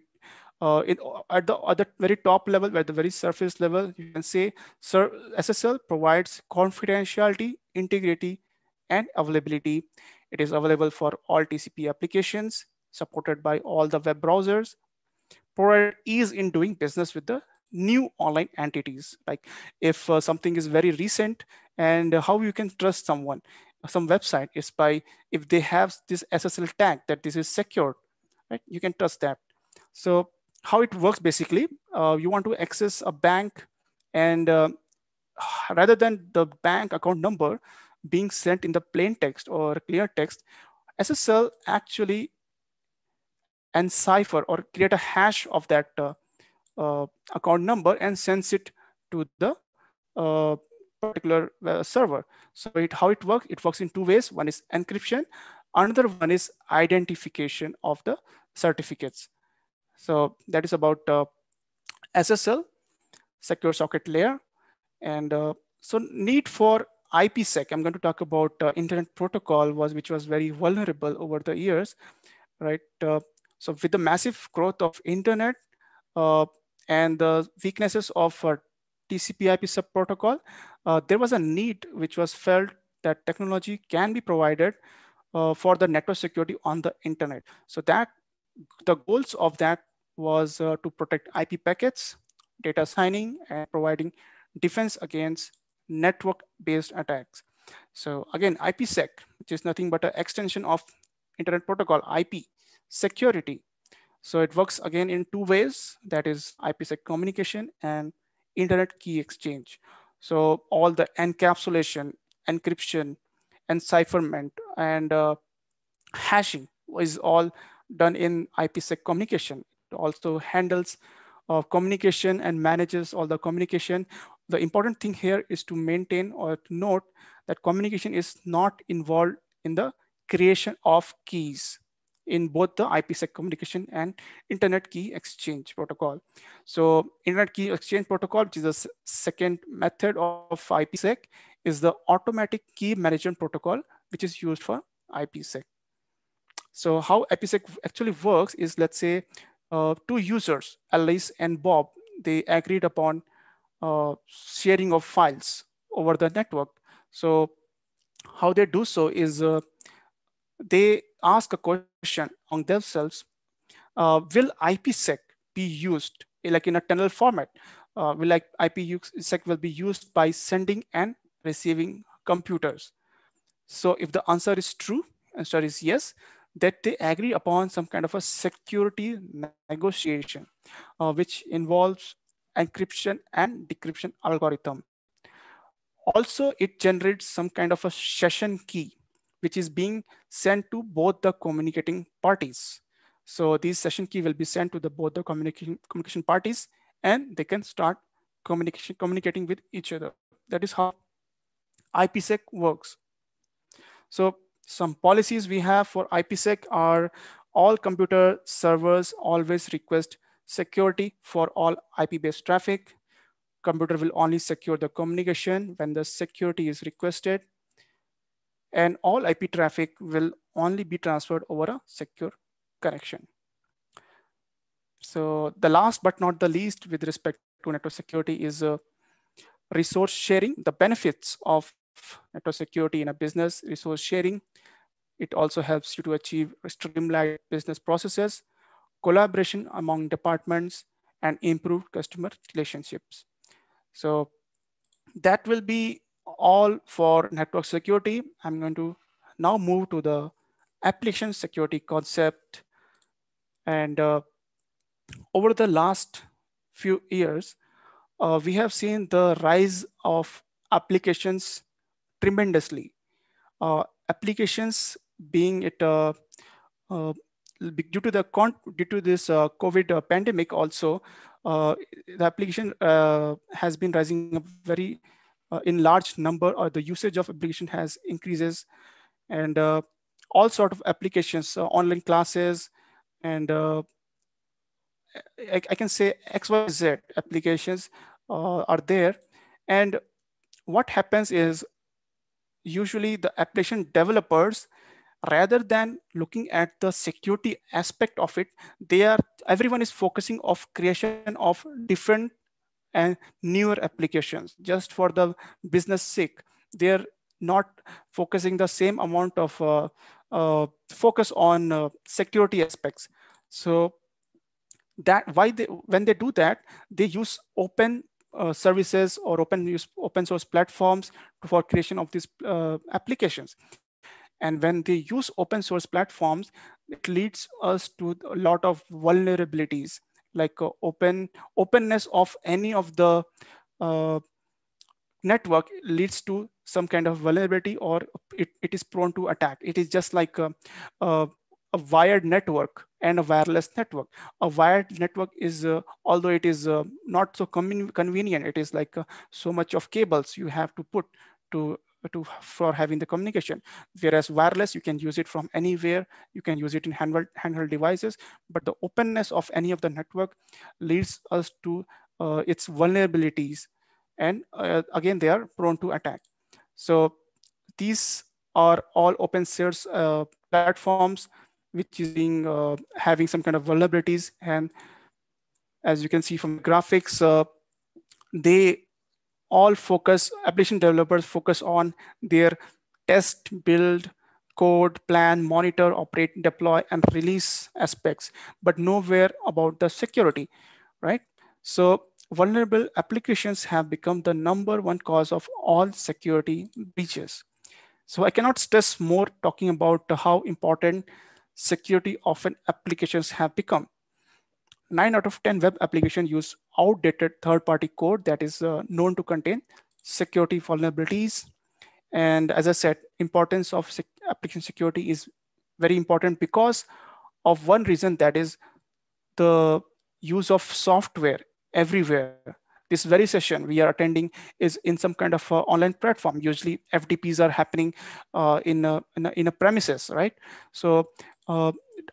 at the very top level, at the very surface level. You can say SSL provides confidentiality, integrity, and availability. It is available for all TCP applications, supported by all the web browsers, provide ease in doing business with the new online entities. Like if something is very recent, and how you can trust someone, some website, is by if they have this SSL tag that this is secured, right? You can trust that. So how it works basically, you want to access a bank, and rather than the bank account number being sent in the plain text or clear text, SSL actually encipher or create a hash of that account number and sends it to the particular server. So how it works? It works in two ways. One is encryption. Another one is identification of the certificates. So that is about SSL, secure socket layer. And so need for IPsec. I'm going to talk about internet protocol which was very vulnerable over the years, right? So with the massive growth of internet and the weaknesses of TCP/IP sub protocol, there was a need which was felt that technology can be provided for the network security on the internet. So that the goals of that was to protect IP packets, data signing, and providing defense against network-based attacks. So again, IPsec, which is nothing but an extension of internet protocol, IP security. So it works again in two ways, that is IPsec communication and internet key exchange. So all the encapsulation, encryption, encipherment, and hashing is all done in IPsec communication. It also handles communication and manages all the communication. The important thing here is to maintain or to note that communication is not involved in the creation of keys in both the IPsec communication and internet key exchange protocol. So internet key exchange protocol, which is the second method of IPsec, is the automatic key management protocol, which is used for IPsec. So how IPsec actually works is, let's say, two users, Alice and Bob, they agreed upon sharing of files over the network. So how they do so is they ask a question on themselves, will IPsec be used like in a tunnel format? Will IPsec will be used by sending and receiving computers? So if the answer is true, answer is yes, that they agree upon some kind of a security negotiation, which involves encryption and decryption algorithm. Also, it generates some kind of a session key, which is being sent to both the communicating parties. So these session key will be sent to both the communication parties, and they can start communicating with each other. That is how IPsec works. So some policies we have for IPsec are all computer servers always request security for all IP-based traffic. Computer will only secure the communication when the security is requested. And all IP traffic will only be transferred over a secure connection. So the last but not the least with respect to network security is resource sharing. The benefits of network security in a business, resource sharing. It also helps you to achieve streamlined business processes, collaboration among departments, and improved customer relationships. So that will be all for network security. I'm going to now move to the application security concept. And over the last few years, we have seen the rise of applications tremendously. Applications being it due to this COVID pandemic also, the application has been rising up very in large number, or the usage of application has increases, and all sort of applications, online classes, and I can say XYZ applications are there. And what happens is usually the application developers, rather than looking at the security aspect of it, everyone is focusing of creation of different and newer applications just for the business sake. They're not focusing the same amount of focus on security aspects. So that when they do that, they use open services or open source platforms for creation of these applications. And when they use open source platforms, it leads us to a lot of vulnerabilities, like openness of any of the network leads to some kind of vulnerability, or it is prone to attack. It is just like a wired network and a wireless network. A wired network is, although it is not so convenient, it is like so much of cables you have to put for having the communication. Whereas wireless, you can use it from anywhere. You can use it in handheld devices. But the openness of any of the network leads us to its vulnerabilities. And again, they are prone to attack. So these are all open source platforms, which is being having some kind of vulnerabilities. And as you can see from the graphics, they all application developers focus on their test, build, code, plan, monitor, operate, deploy, and release aspects, but nowhere about the security, right? So vulnerable applications have become the #1 cause of all security breaches. So I cannot stress more talking about how important security of an applications have become. 9 out of 10 web applications use outdated third-party code that is known to contain security vulnerabilities. And as I said, importance of application security is very important because of one reason, that is the use of software everywhere. This very session we are attending is in some kind of online platform. Usually FTPs are happening in a premises, right? So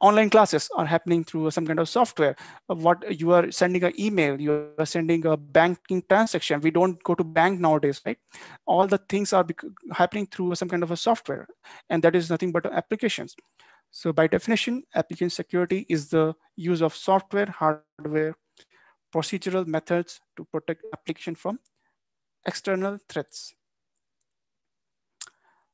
online classes are happening through some kind of software. What you are sending an email, you are sending a banking transaction. We don't go to bank nowadays, right? All the things are happening through some kind of a software, and that is nothing but applications. So by definition, application security is the use of software, hardware, procedural methods to protect application from external threats.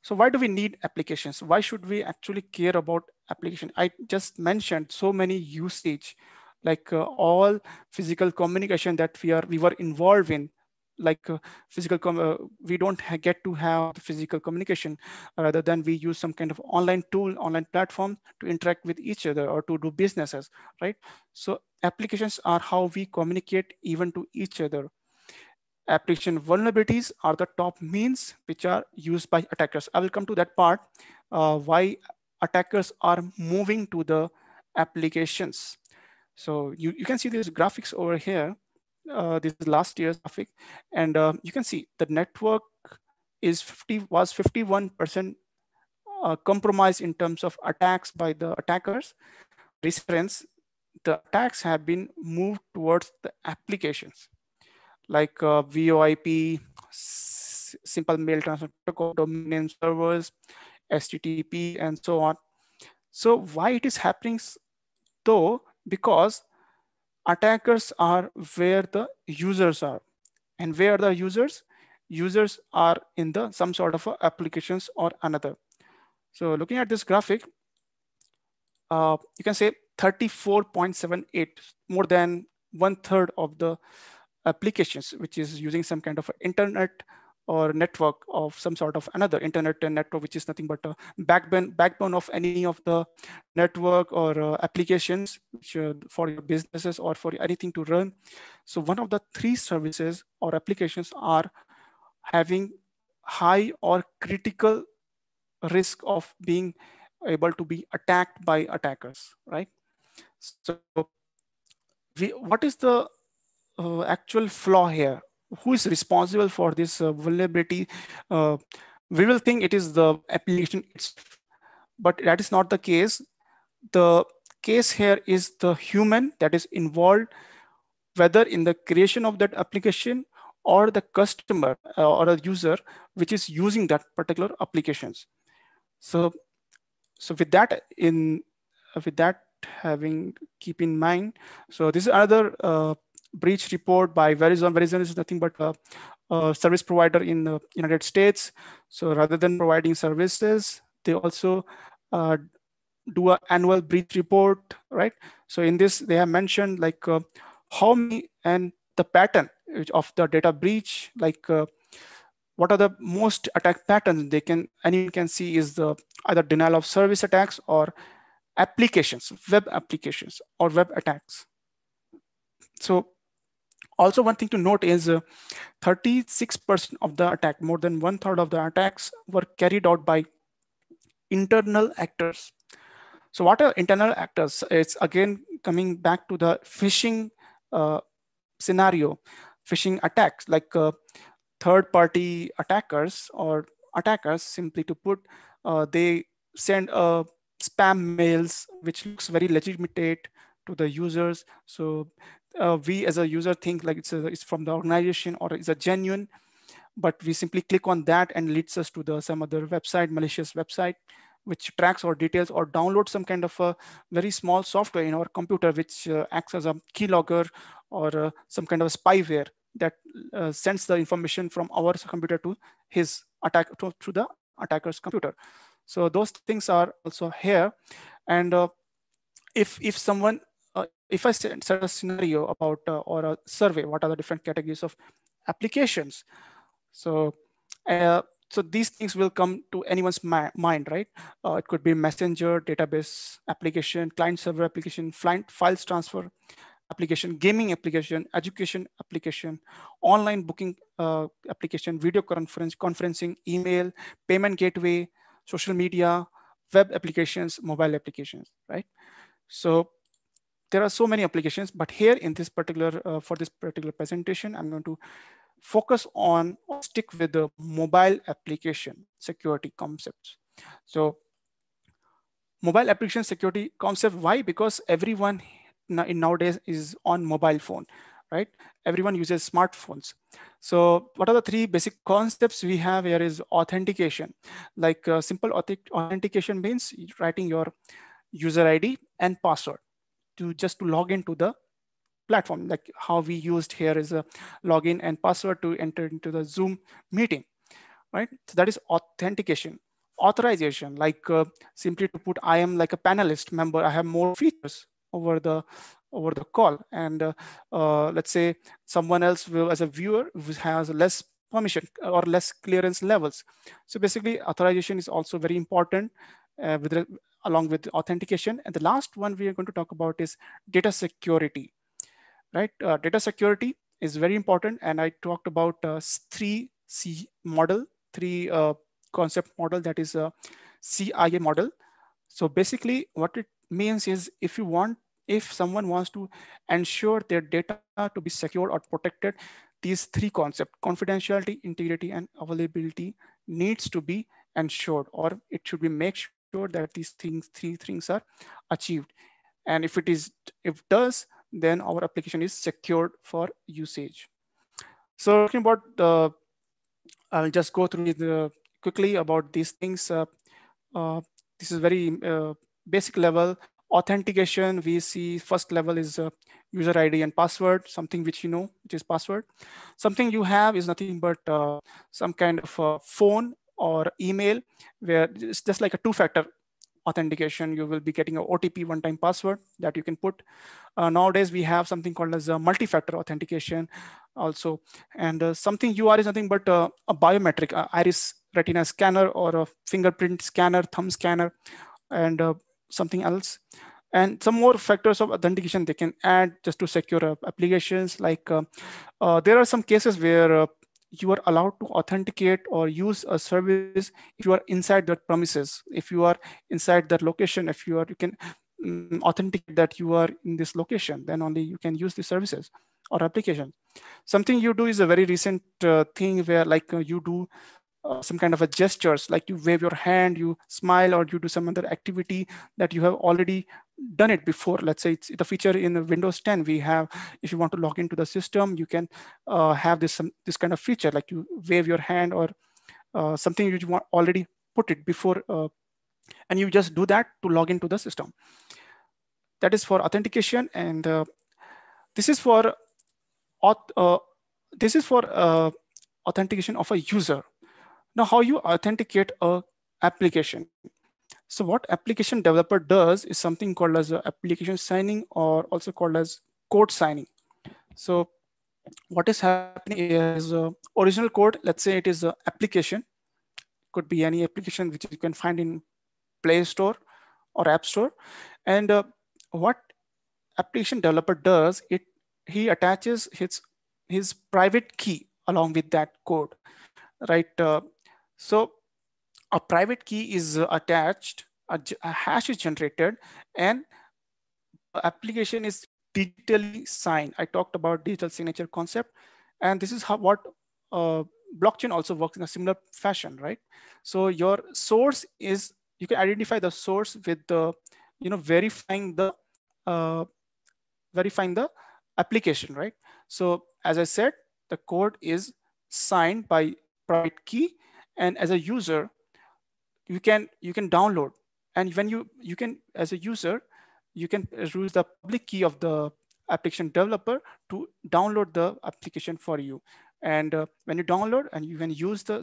So why do we need applications? Why should we actually care about application? I just mentioned so many usage, like all physical communication that we were involved in, like we don't get to have the physical communication, rather than we use some kind of online tool, online platform to interact with each other or to do businesses, right? So applications are how we communicate even to each other. Application vulnerabilities are the top means which are used by attackers. I will come to that part, why attackers are moving to the applications. So you can see these graphics over here. This is last year's graphic, and you can see the network was 51% compromised in terms of attacks by the attackers. Reference, the attacks have been moved towards the applications, like VoIP, simple mail transfer protocol, domain name servers, HTTP, and so on. So why it is happening though? Because attackers are where the users are, and where the users are in the some sort of applications or another. So looking at this graphic, you can say 34.78, more than 1/3 of the applications which is using some kind of internet or network of some sort of another internet and network, which is nothing but a backbone of any of the network or applications which for your businesses or for anything to run. So one of the three services or applications are having high or critical risk of being able to be attacked by attackers, right? So what is the actual flaw here? Who is responsible for this vulnerability? We will think it is the application itself, but that is not the case. The case here is the human that is involved, whether in the creation of that application or the customer or a user which is using that particular applications. So with that having keep in mind, so this is another breach report by Verizon. Verizon is nothing but a service provider in the United States. So rather than providing services, they also do an annual breach report, right? So in this, they have mentioned like how many and the pattern of the data breach, like what are the most attack patterns anyone can see is the either denial of service attacks or applications, web applications or web attacks. So also one thing to note is 36% of the attack, more than 1/3 of the attacks were carried out by internal actors. So what are internal actors? It's again coming back to the phishing scenario, phishing attacks, like third-party attackers or attackers, simply to put, they send spam mails which looks very legitimate to the users. So we as a user think like it's from the organization or it's a genuine, but we simply click on that and leads us to some other website, malicious website, which tracks our details, or download some kind of a very small software in our computer which acts as a keylogger or some kind of spyware that sends the information from our computer to his to the attacker's computer. So those things are also here. And if someone, if I set a scenario about or a survey, what are the different categories of applications? So so these things will come to anyone's mind, right? It could be messenger, database application, client server application, files transfer application, gaming application, education application, online booking application, video conferencing, email, payment gateway, social media, web applications, mobile applications, right? So there are so many applications, but here in this particular, for this particular presentation, I'm going to focus on or stick with the mobile application security concepts. So mobile application security concept, why? Because everyone nowadays is on mobile phone, right? Everyone uses smartphones. So what are the three basic concepts we have here is authentication. Like simple authentication means writing your user ID and password just to log into the platform, like how we used here is a login and password to enter into the Zoom meeting, right? So that is authentication. Authorization, like simply to put, I am like a panelist member, I have more features over the call, and let's say someone else will, as a viewer, has less permission or less clearance levels. So basically authorization is also very important along with authentication. And the last one we are going to talk about is data security, right? Data security is very important, and I talked about 3C model, three concept model, that is a CIA model. So basically what it means is if someone wants to ensure their data to be secured or protected, these three concepts, confidentiality, integrity, and availability, needs to be ensured, or it should be make sure that these three things are achieved. And if it does, then our application is secured for usage. So talking about I'll just go through quickly about these things. This is very basic level. Authentication, we see first level is user ID and password, something which you know, which is password. Something you have is nothing but some kind of phone or email, where it's just like a two-factor authentication. You will be getting a OTP, one-time password that you can put. Nowadays, we have something called as a multi-factor authentication also. And something UR is nothing but a biometric, iris retina scanner, or a fingerprint scanner, thumb scanner, and something else. And some more factors of authentication they can add just to secure applications. Like there are some cases where you are allowed to authenticate or use a service if you are inside that premises, if you are inside that location, if you can authenticate that you are in this location, then only you can use the services or application. Something you do is a very recent thing where like you do some kind of a gestures, like you wave your hand, you smile, or you do some other activity that you have already done it before. Let's say it's the feature in Windows 10 we have. If you want to log into the system, you can have this kind of feature, like you wave your hand or something you want already put it before, and you just do that to log into the system. That is for authentication, and this is for authentication of a user. Now, how you authenticate a application? So what application developer does is something called as application signing, or also called as code signing. So what is happening is original code, let's say it is an application, could be any application which you can find in Play Store or App Store. And what application developer does, he attaches his private key along with that code, right? So a private key is attached, a hash is generated, and the application is digitally signed. I talked about digital signature concept, and this is what blockchain also works in a similar fashion, right? So your source is, you can identify the source with the, verifying the application, right? So as I said, the code is signed by private key, and as a user, you can download, and when you can, as a user, you can use the public key of the application developer to download the application for you. And when you download and you can use the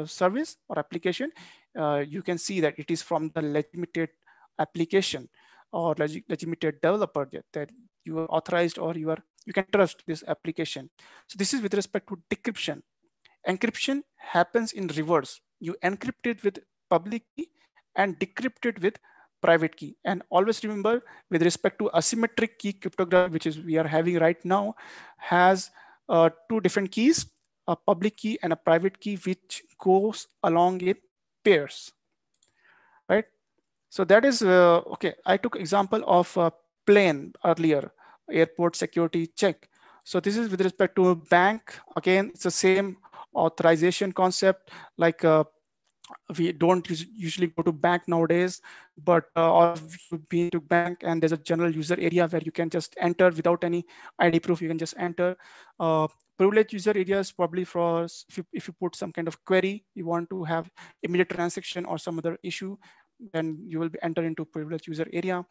service or application, you can see that it is from the legitimate application or legitimate developer that you are authorized, or you can trust this application. So this is with respect to decryption. Encryption happens in reverse. You encrypt it with public key and decrypt it with private key. And always remember, with respect to asymmetric key cryptography, which is we are having right now, has two different keys, a public key and a private key, which goes along in pairs, right? So that is, okay, I took example of a plane earlier, airport security check. So this is with respect to a bank. Again, it's the same authorization concept, like we don't usually go to bank nowadays, but or you've been to bank and there's a general user area where you can just enter without any ID proof, you can just enter. Privileged user areas probably for if you put some kind of query, you want to have immediate transaction or some other issue, then you will be enter into privileged user area.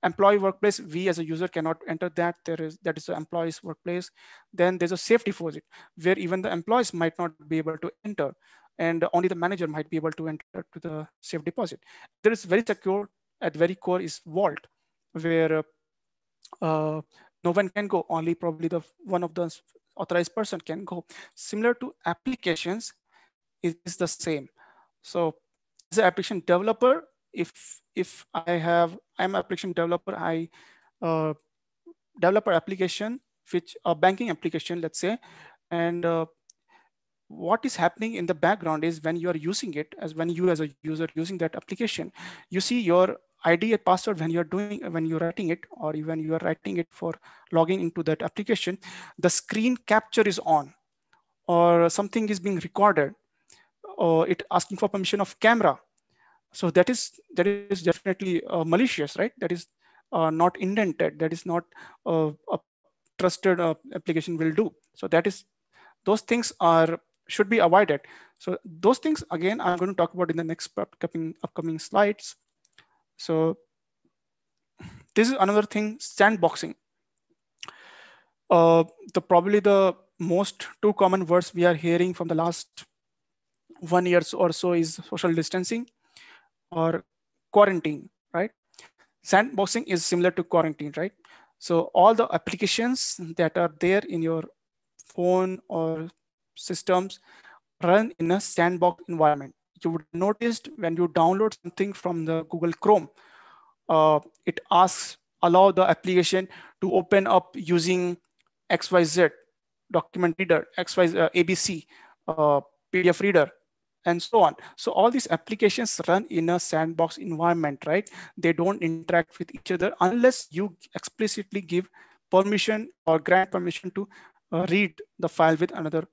Employee workplace, we as a user cannot enter that. That is the employee's workplace. Then there's a safe deposit where even the employees might not be able to enter, and only the manager might be able to enter to the safe deposit. There is very secure at the very core is vault, where no one can go, only probably the one of the authorized person can go. Similar to applications, it is the same. So as an application developer, if I'm an application developer, I develop an application, which a banking application, let's say, and what is happening in the background is when you are using it, when you as a user using that application, you see your ID and password when you're writing it, or even you are writing it for logging into that application, the screen capture is on, or something is being recorded, or it asking for permission of camera. So that is definitely malicious, right? That is not indented. That is not a trusted application will do. So that is, those things should be avoided. So those things, again, I'm going to talk about in the next upcoming slides. So this is another thing, sandboxing. Probably the most two common words we are hearing from the last 1 year or so is social distancing or quarantine, right? Sandboxing is similar to quarantine, right? So all the applications that are there in your phone or systems run in a sandbox environment. You would notice when you download something from the Google Chrome, it asks, allow the application to open up using XYZ document reader, XYZ ABC, PDF reader, and so on. So all these applications run in a sandbox environment, right? They don't interact with each other unless you explicitly give permission or grant permission to read the file with another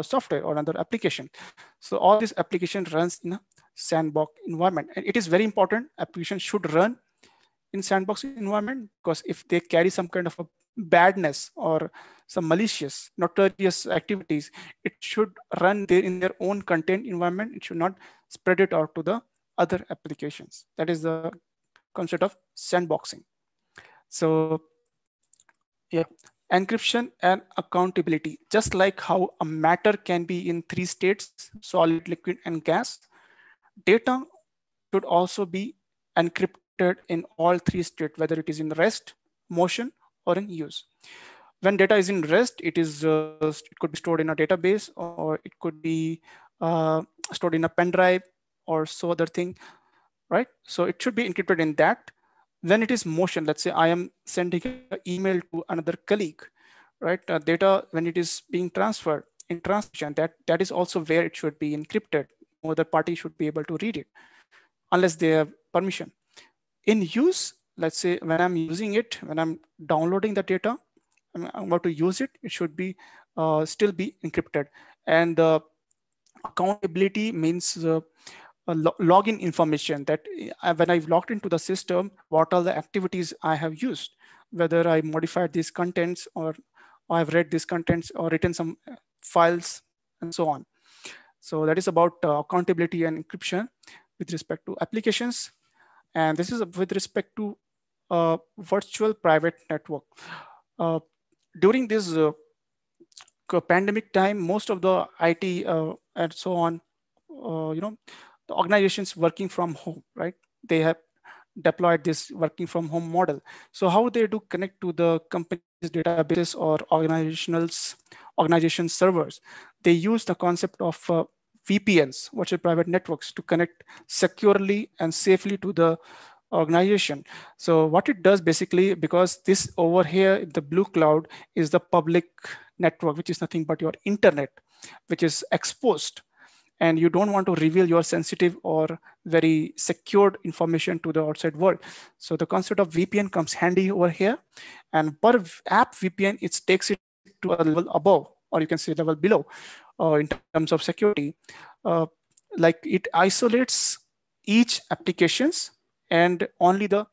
software or another application. So all this application runs in a sandbox environment. And it is very important, applications should run in sandbox environment, because if they carry some kind of a badness or some malicious, notorious activities, it should run there in their own content environment. It should not spread it out to the other applications. That is the concept of sandboxing. So yeah, encryption and accountability. Just like how a matter can be in 3 states, solid, liquid, and gas, data should also be encrypted in all 3 states, whether it is in rest, motion, or in use. When data is in rest, it could be stored in a database, or it could be stored in a pen drive or so other thing, right? So it should be encrypted in that. When it is motion, let's say I am sending an email to another colleague, right? Data, when it is being transferred in transaction, that is also where it should be encrypted. No other party should be able to read it unless they have permission. In use, let's say when I'm using it, when I'm downloading the data, I'm about to use it, it should be still be encrypted. And accountability means login information, that when I've logged into the system, what are the activities I have used, whether I modified these contents or I've read these contents or written some files and so on. So that is about accountability and encryption with respect to applications. And this is with respect to virtual private network. During this pandemic time, most of the IT and so on, the organizations working from home, right? They have deployed this working from home model. So how they do connect to the company's databases or organization servers? They use the concept of VPNs, virtual private networks, to connect securely and safely to the organization. So what it does basically, because this over here, the blue cloud is the public network, which is nothing but your internet, which is exposed. And you don't want to reveal your sensitive or very secured information to the outside world. So the concept of VPN comes handy over here. And per app VPN, it takes it to a level above, or you can say level below in terms of security. Like it isolates each applications, and only the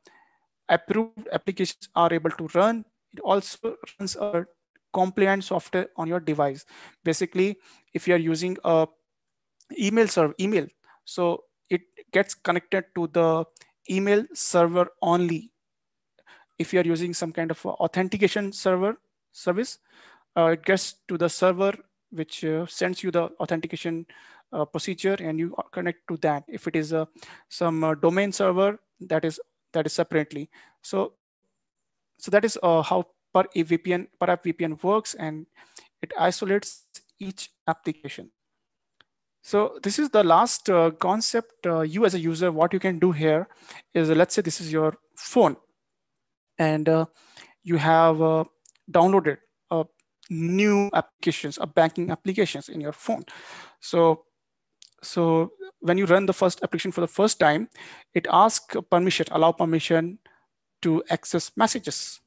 approved applications are able to run. It also runs a compliant software on your device. Basically, if you are using a email, so it gets connected to the email server only. If you are using some kind of authentication service, it gets to the server which sends you the authentication procedure, and you connect to that. If it is some domain server, that is separately. So that is how per app VPN works, and it isolates each application. So this is the last concept. You as a user, what you can do here is, let's say this is your phone, and you have downloaded new applications, banking applications in your phone. So when you run the first application for the first time, it asks permission, allow permission to access messages.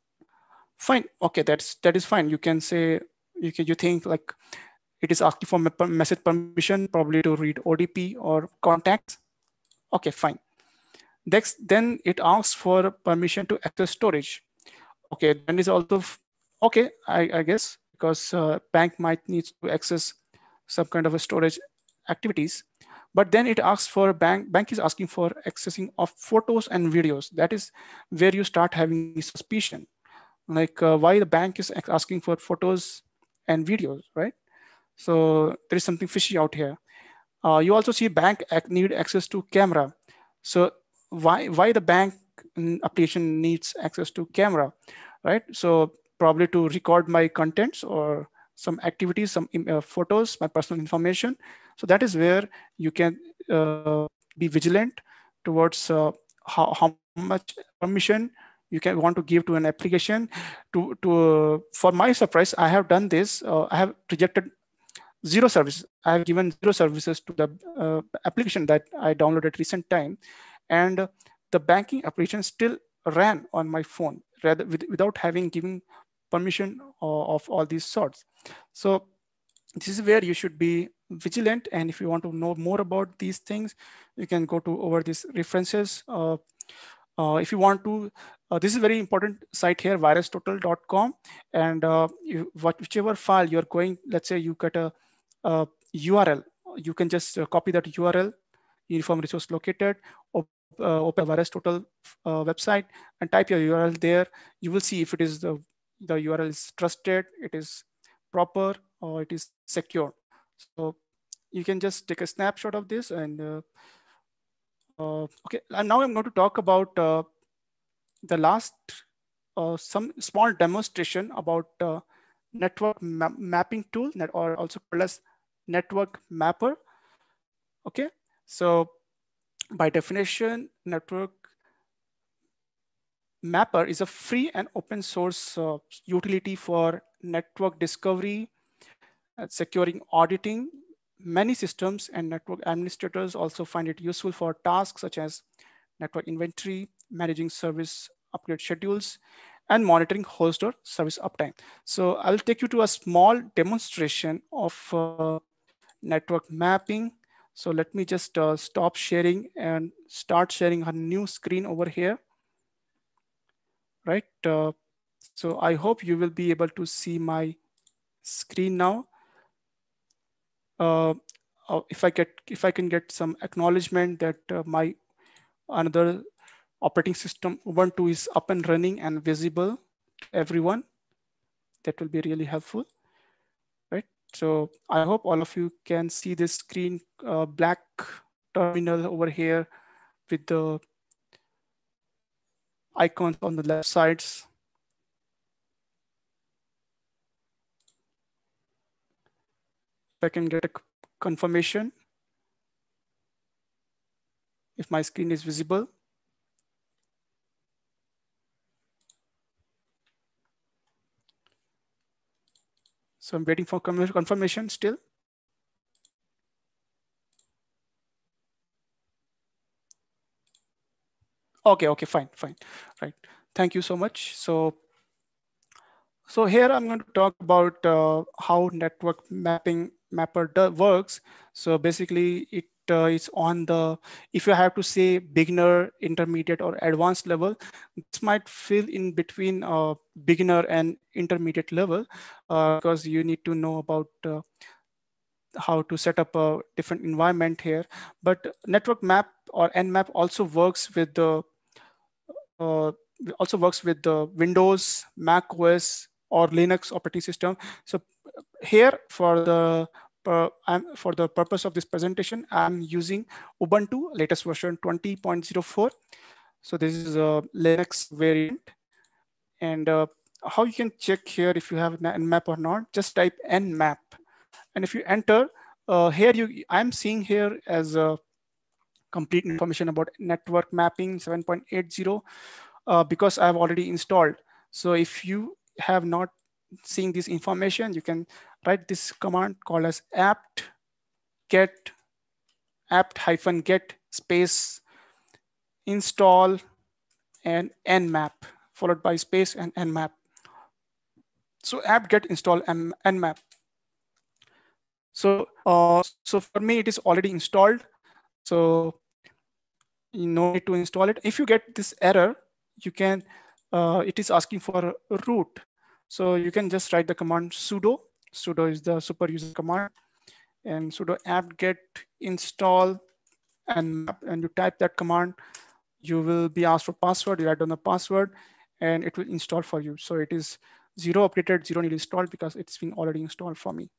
Fine, okay, that is fine. You can say, you think like it is asking for message permission, probably to read ODP or contacts. Okay, fine. Next, then it asks for permission to access storage. Okay, then is also okay, I guess, because bank might need to access some kind of a storage activities. But then it asks for bank is asking for accessing of photos and videos. That is where you start having suspicion, like why the bank is asking for photos and videos, right? So there is something fishy out here. You also see bank need access to camera. So why the bank application needs access to camera, right? So probably to record my contents or some activities, some photos, my personal information. So that is where you can be vigilant towards how much permission you can want to give to an application. For my surprise, I have done this. I have rejected 0 services. I have given 0 services to the application that I downloaded recent time, and the banking application still ran on my phone without having given permission of all these sorts. So this is where you should be vigilant. And if you want to know more about these things, you can go to over these references. If you want to, this is a very important site here, virustotal.com. And whichever file you're going, let's say you get a URL, you can just copy that URL, uniform resource located, open VirusTotal website and type your URL there. You will see if it is the URL is trusted, it is proper, or it is secure. So you can just take a snapshot of this. And okay, and now I'm going to talk about the last some small demonstration about network mapping tool, or also called as network mapper. Okay, so by definition, network mapper is a free and open source utility for network discovery, securing auditing. Many systems and network administrators also find it useful for tasks such as network inventory, managing service upgrade schedules, and monitoring host or service uptime. So I'll take you to a small demonstration of network mapping. So let me just stop sharing and start sharing a new screen over here. Right. So I hope you will be able to see my screen now. If I can get some acknowledgement that my another operating system Ubuntu is up and running and visible to everyone, that will be really helpful. Right. So I hope all of you can see this screen, black terminal over here with the icons on the left sides. If I can get a confirmation if my screen is visible. So I'm waiting for confirmation still. Okay, fine. Right. Thank you so much. So here I'm going to talk about how network mapper works. So basically it is on the, if you have to say beginner, intermediate, or advanced level, this might fill in between beginner and intermediate level because you need to know about how to set up a different environment here. But network map or nmap also works with the Windows, Mac OS, or Linux operating system. So here for the purpose of this presentation, I'm using Ubuntu latest version 20.04. So this is a Linux variant. And how you can check here if you have nmap or not, just type nmap. And if you enter here, I'm seeing here as complete information about network mapping 7.80 because I've already installed. So if you have not seen this information, you can write this command called as apt-get space install and nmap, followed by space and nmap. So apt-get install nmap. So for me, it is already installed. So you no need to install it. If you get this error, you can, it is asking for a root. So you can just write the command sudo. Sudo is the super user command, and sudo apt-get install and you type that command. You will be asked for password. You write down the password, and it will install for you. So it is 0 updated, 0 need installed because it's been already installed for me.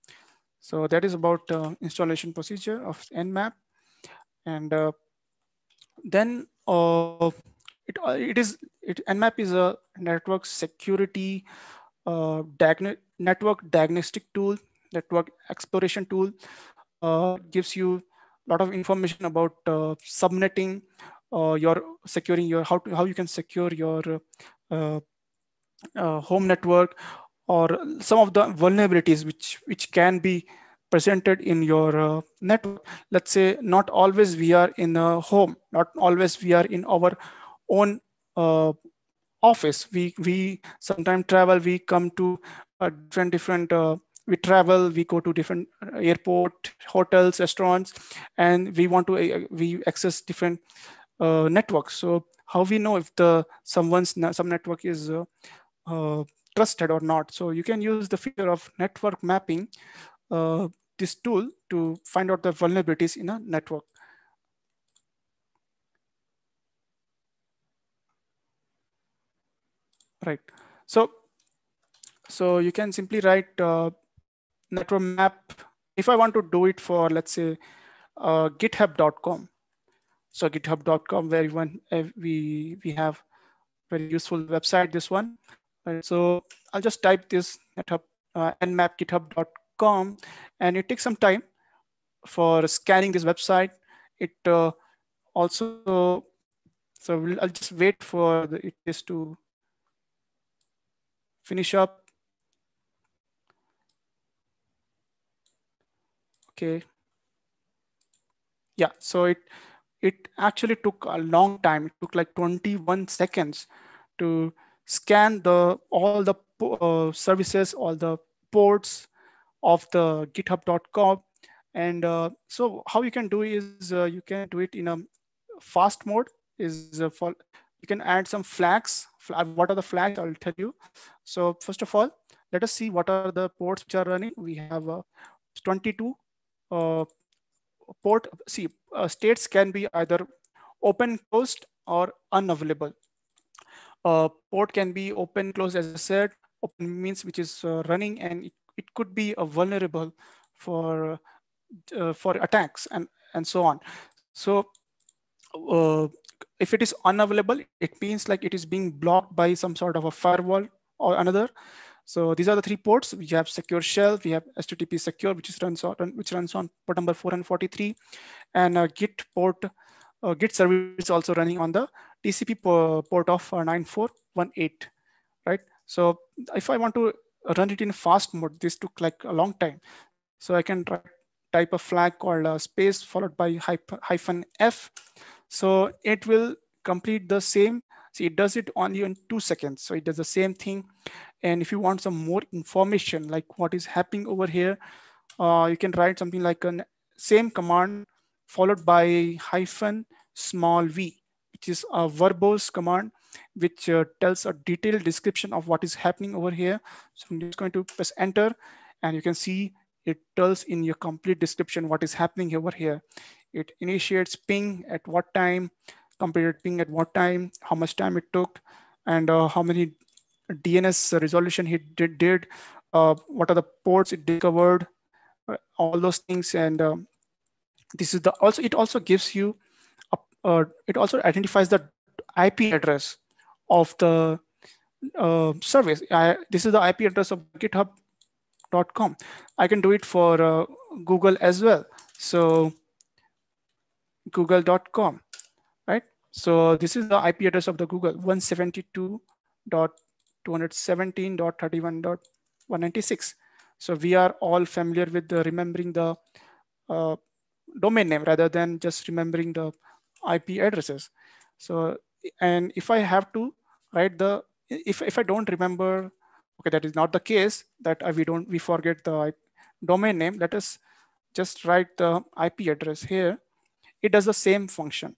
So that is about installation procedure of nmap. And then nmap is a network security network diagnostic tool, network exploration tool. Gives you a lot of information about subnetting, your securing your how you can secure your home network, or some of the vulnerabilities which can be presented in your network. Let's say not always we are in a home, not always we are in our own office. We sometimes travel, we come to different we travel, we go to different airport, hotels, restaurants, and we want to we access different networks. So how we know if some network is trusted or not? So you can use the feature of network mapping, this tool, to find out the vulnerabilities in a network. Right. So you can simply write network map. If I want to do it for, let's say, github.com. So github.com, where we have very useful website, this one. Right. So I'll just type this nmap github.com, and it takes some time for scanning this website. It also, so I'll just wait for it to finish up. Okay. Yeah, so it actually took a long time. It took like 21 seconds to scan all the services, all the ports of the github.com. And so how you can do is you can do it in a fast mode. You can add some flags. What are the flags? I'll tell you. So first of all, let us see what are the ports which are running. We have 22 port. See, states can be either open, closed, or unavailable. Port can be open, closed, as I said. Open means which is running, and it could be vulnerable for attacks and so on. So if it is unavailable, it means like it is being blocked by some sort of a firewall or another. So these are the 3 ports. We have secure shell, we have HTTP secure, which runs on port number 443, and Git service also running on the TCP port of 9418, right? So if I want to run it in fast mode, this took like a long time. So I can type a flag called space followed by hyphen F. So it will complete the same. See, it does it only in 2 seconds. So it does the same thing. And if you want some more information, like what is happening over here, you can write something like a same command followed by hyphen small v, which is a verbose command, which tells a detailed description of what is happening over here. So I'm just going to press enter, and you can see it tells in your complete description what is happening over here. It initiates ping at what time, completed ping at what time, how much time it took, and how many DNS resolution he did, what are the ports it discovered, all those things. And this is the also, it also gives you it also identifies the IP address of the service. This is the IP address of github.com. I can do it for Google as well. So google.com, right? So this is the IP address of the Google, 172.217.31.196. So we are all familiar with remembering the domain name rather than just remembering the IP addresses. So, and if I have to write if I don't remember, okay, that is not the case, that we forget the domain name. Let us just write the IP address here. It does the same function.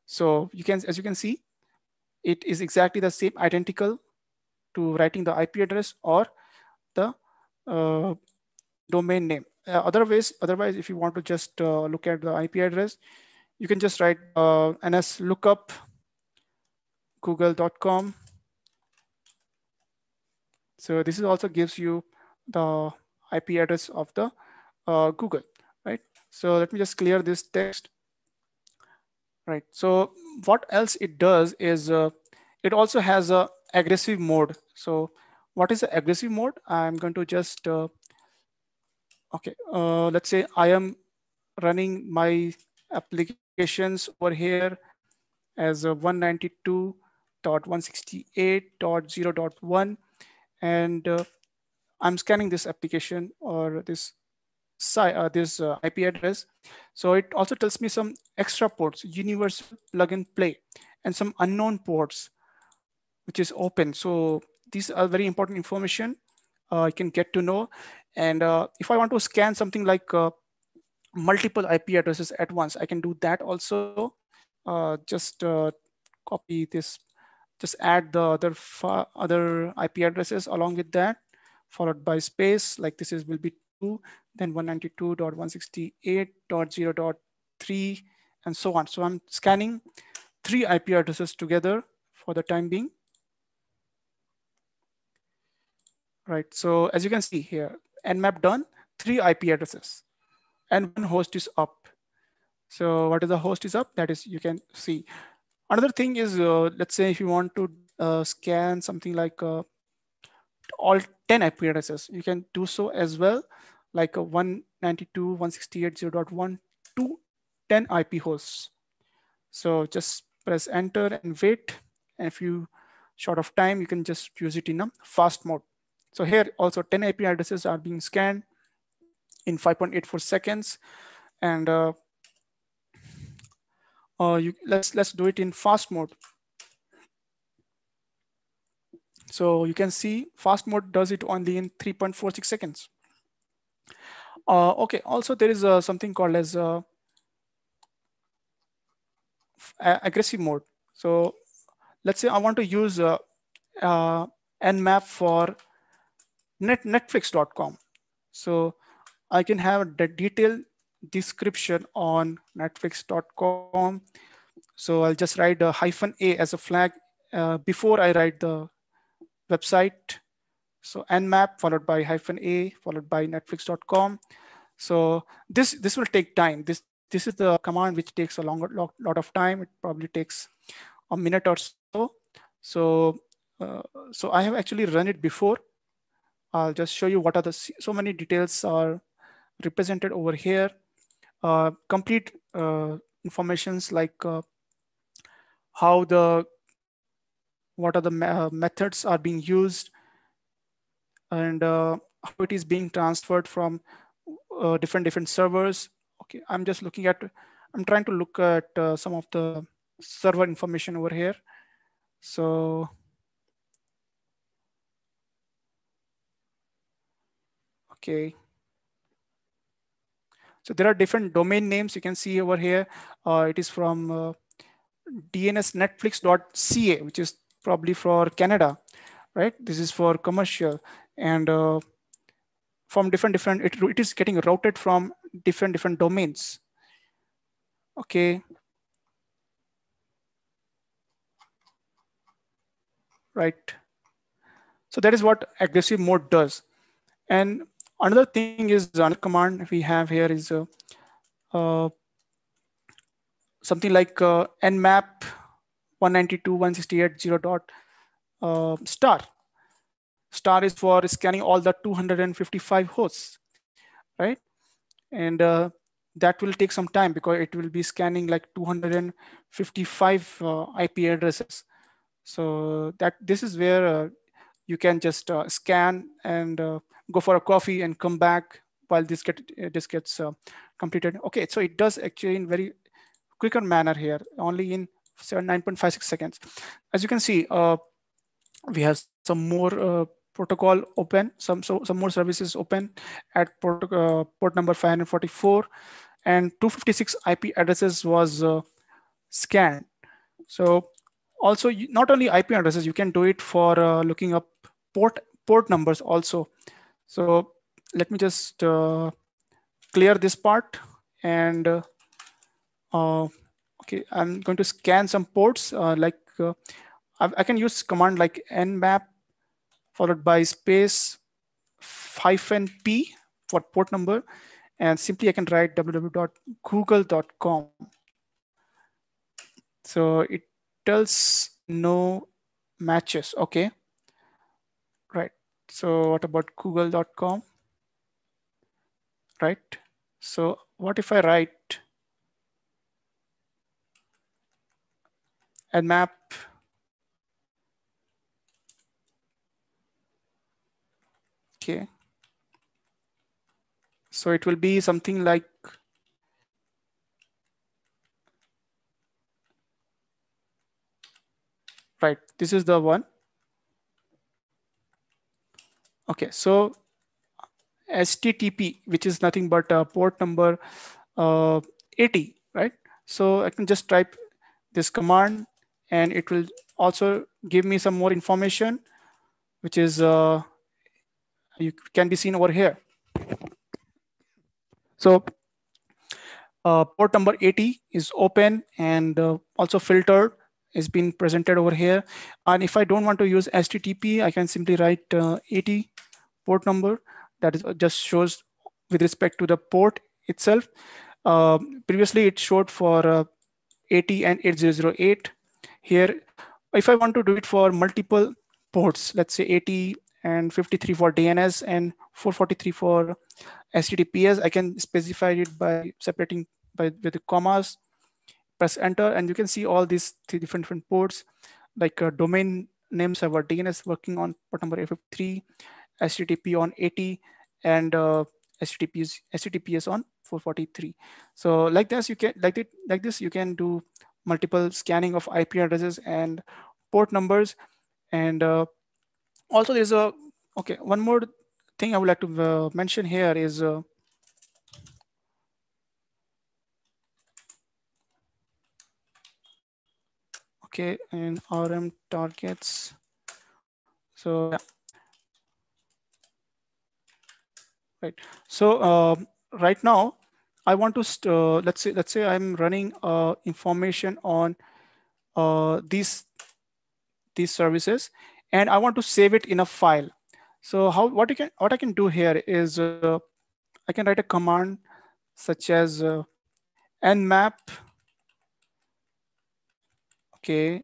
So you can, as you can see, it is exactly the same, identical to writing the IP address or the domain name. Otherwise, if you want to just look at the IP address, you can just write ns lookup google.com. So this is also gives you the IP address of the Google, right? So let me just clear this text. Right. So what else it does is it also has a aggressive mode. So what is the aggressive mode? I'm going to just okay. Let's say I am running my applications over here as 192.168.0.1, and I'm scanning this application or this IP address. So it also tells me some extra ports, universal plug and play, and some unknown ports, which is open. So these are very important information I can get to know. And if I want to scan something like multiple IP addresses at once, I can do that also. Just copy this, just add the other IP addresses along with that, followed by space, like this will be 2, then 192.168.0.3, and so on. So I'm scanning 3 IP addresses together for the time being. Right, so as you can see here, nmap done, 3 IP addresses, and 1 host is up. So what is the host is up? That is, you can see. Another thing is, let's say if you want to scan something like all 10 IP addresses, you can do so as well, like 192.168.0.1 to 10 IP hosts. So just press enter and wait. And if you short of time, you can just use it in a fast mode. So here also 10 IP addresses are being scanned in 5.84 seconds. And let's do it in fast mode. So you can see fast mode does it only in 3.46 seconds. Okay, also there is something called as aggressive mode. So let's say I want to use nmap for netflix.com. So I can have the detailed description on netflix.com. So I'll just write a -a as a flag before I write the website. So nmap followed by -a followed by netflix.com. So this will take time. This is the command which takes a lot of time. It probably takes a minute or so. So I have actually run it before. I'll just show you what are so many details are represented over here. Complete informations like what are the methods are being used, and how it is being transferred from different servers. Okay, I'm trying to look at some of the server information over here. So okay, so there are different domain names you can see over here. It is from dnsnetflix.ca, which is probably for Canada, right? This is for commercial, and from different it is getting routed from different domains. Okay, right. So that is what aggressive mode does. And another thing is another command we have here is something like nmap 192.168.0. Star is for scanning all the 255 hosts, right? And that will take some time because it will be scanning like 255 IP addresses. So this is where you can just scan and go for a coffee and come back while this gets completed. Okay, so it does actually in very quicker manner here, only in 9.56 seconds. As you can see, we have some more protocol open, some more services open at port number 544, and 256 IP addresses was scanned. So also not only IP addresses, you can do it for looking up port numbers also. So let me just clear this part, and okay, I'm going to scan some ports I can use command like nmap followed by space -p for port number, and simply I can write www.google.com. So it tells no matches. Okay, right. So what about google.com? Right. So what if I write nmap okay, so it will be something like right, this is the one. Okay, so HTTP, which is nothing but port number 80, right? So I can just type this command and it will also give me some more information, which is you can be seen over here. So port number 80 is open and also filtered is being presented over here. And if I don't want to use HTTP, I can simply write 80 port number. That is just shows with respect to the port itself. Previously, it showed for 80 and 8008. Here, if I want to do it for multiple ports, let's say 80 and 53 for DNS and 443 for HTTPS, I can specify it by separating with the commas, press enter, and you can see all these three different ports, like domain names have a DNS working on port number 53, HTTP on 80, and HTTPS on 443. So like this, you can do multiple scanning of IP addresses and port numbers. And also there's one more thing I would like to mention here is okay, and RM targets. So yeah. Right. So right now, I want to let's say I'm running information on these services, and I want to save it in a file. So what I can do here is I can write a command such as nmap. Okay,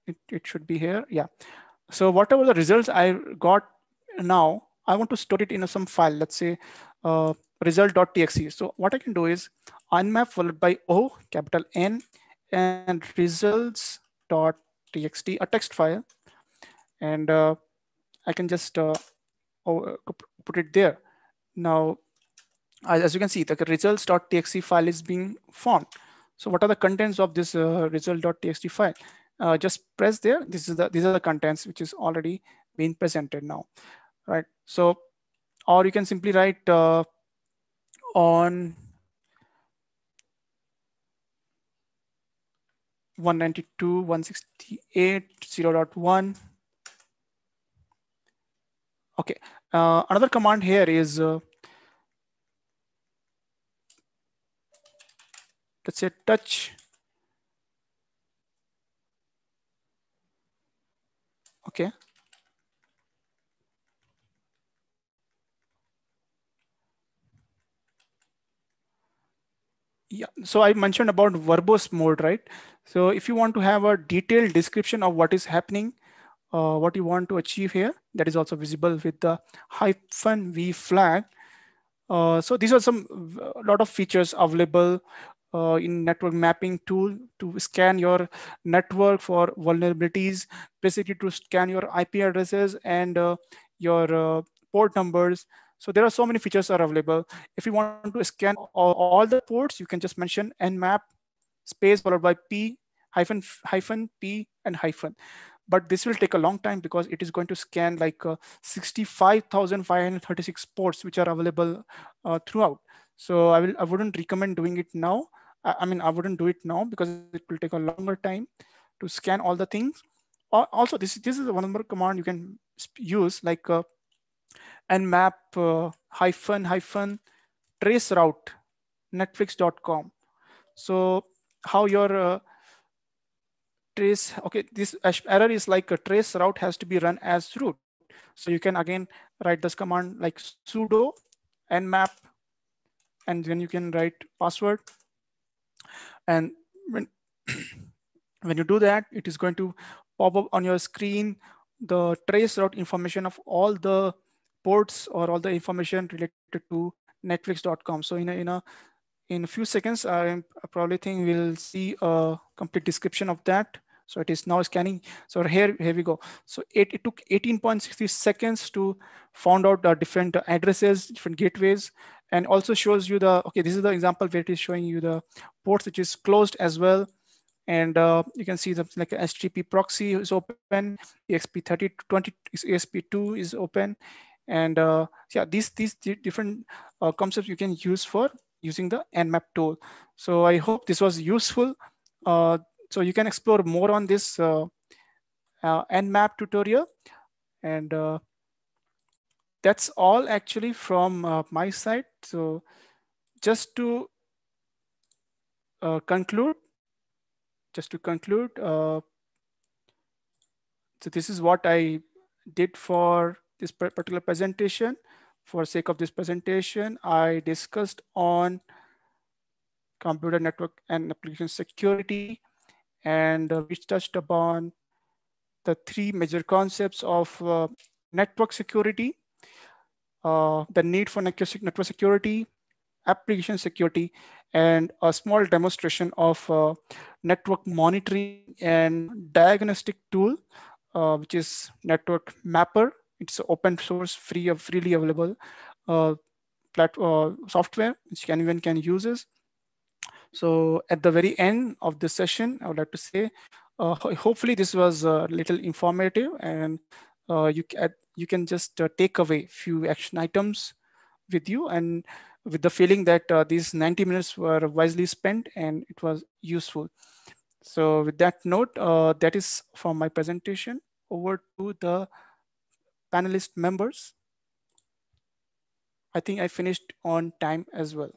it should be here. Yeah. So whatever the results I got now, I want to store it in some file. Let's say result.txt. So what I can do is nmap followed by O, capital N, and results.txt, a text file. And I can just put it there. Now, as you can see, the results.txt file is being formed. So what are the contents of this result.txt file? Just press there. These are the contents which is already being presented now, right? So, or you can simply write on 192.168.0.1. Okay. Another command here is let's say touch. Okay. Yeah, so I mentioned about verbose mode, right? So if you want to have a detailed description of what is happening, what you want to achieve here, that is also visible with the -v flag. So these are a lot of features available in network mapping tool to scan your network for vulnerabilities, basically to scan your IP addresses and your port numbers. So there are so many features are available. If you want to scan all the ports, you can just mention nmap space followed by p hyphen p and hyphen. But this will take a long time because it is going to scan like 65,536 ports which are available throughout. So I wouldn't recommend doing it now. I mean, I wouldn't do it now because it will take a longer time to scan all the things. Also, this is one more command you can use, like nmap hyphen trace route netflix.com. So how your trace, okay, this error is like a trace route has to be run as root. So you can again write this command like sudo nmap, and then you can write password. And when when you do that, it is going to pop up on your screen the trace route information of all the ports or all the information related to netflix.com. So in a few seconds, I probably think we'll see a complete description of that. So it is now scanning. So here we go. So it took 18.60 seconds to find out the different addresses, different gateways, and also shows you the, okay, this is the example where it is showing you the ports which is closed as well. And you can see the like HTTP proxy is open, ESP3020, ESP2 is open. And yeah, these different concepts you can use for using the nmap tool. So I hope this was useful. So you can explore more on this nmap tutorial. And that's all actually from my side. So just to conclude, so this is what I did for this particular presentation. For sake of this presentation, I discussed on computer network and application security, and we touched upon the three major concepts of network security, the need for network security, application security, and a small demonstration of network monitoring and diagnostic tool, which is Network Mapper. It's open source, freely available software which anyone can use. So at the very end of the session, I would like to say, hopefully this was a little informative, and you can just take away few action items with you, and with the feeling that these 90 minutes were wisely spent and it was useful. So with that note, that is from my presentation. Over to the panelist members. I think I finished on time as well.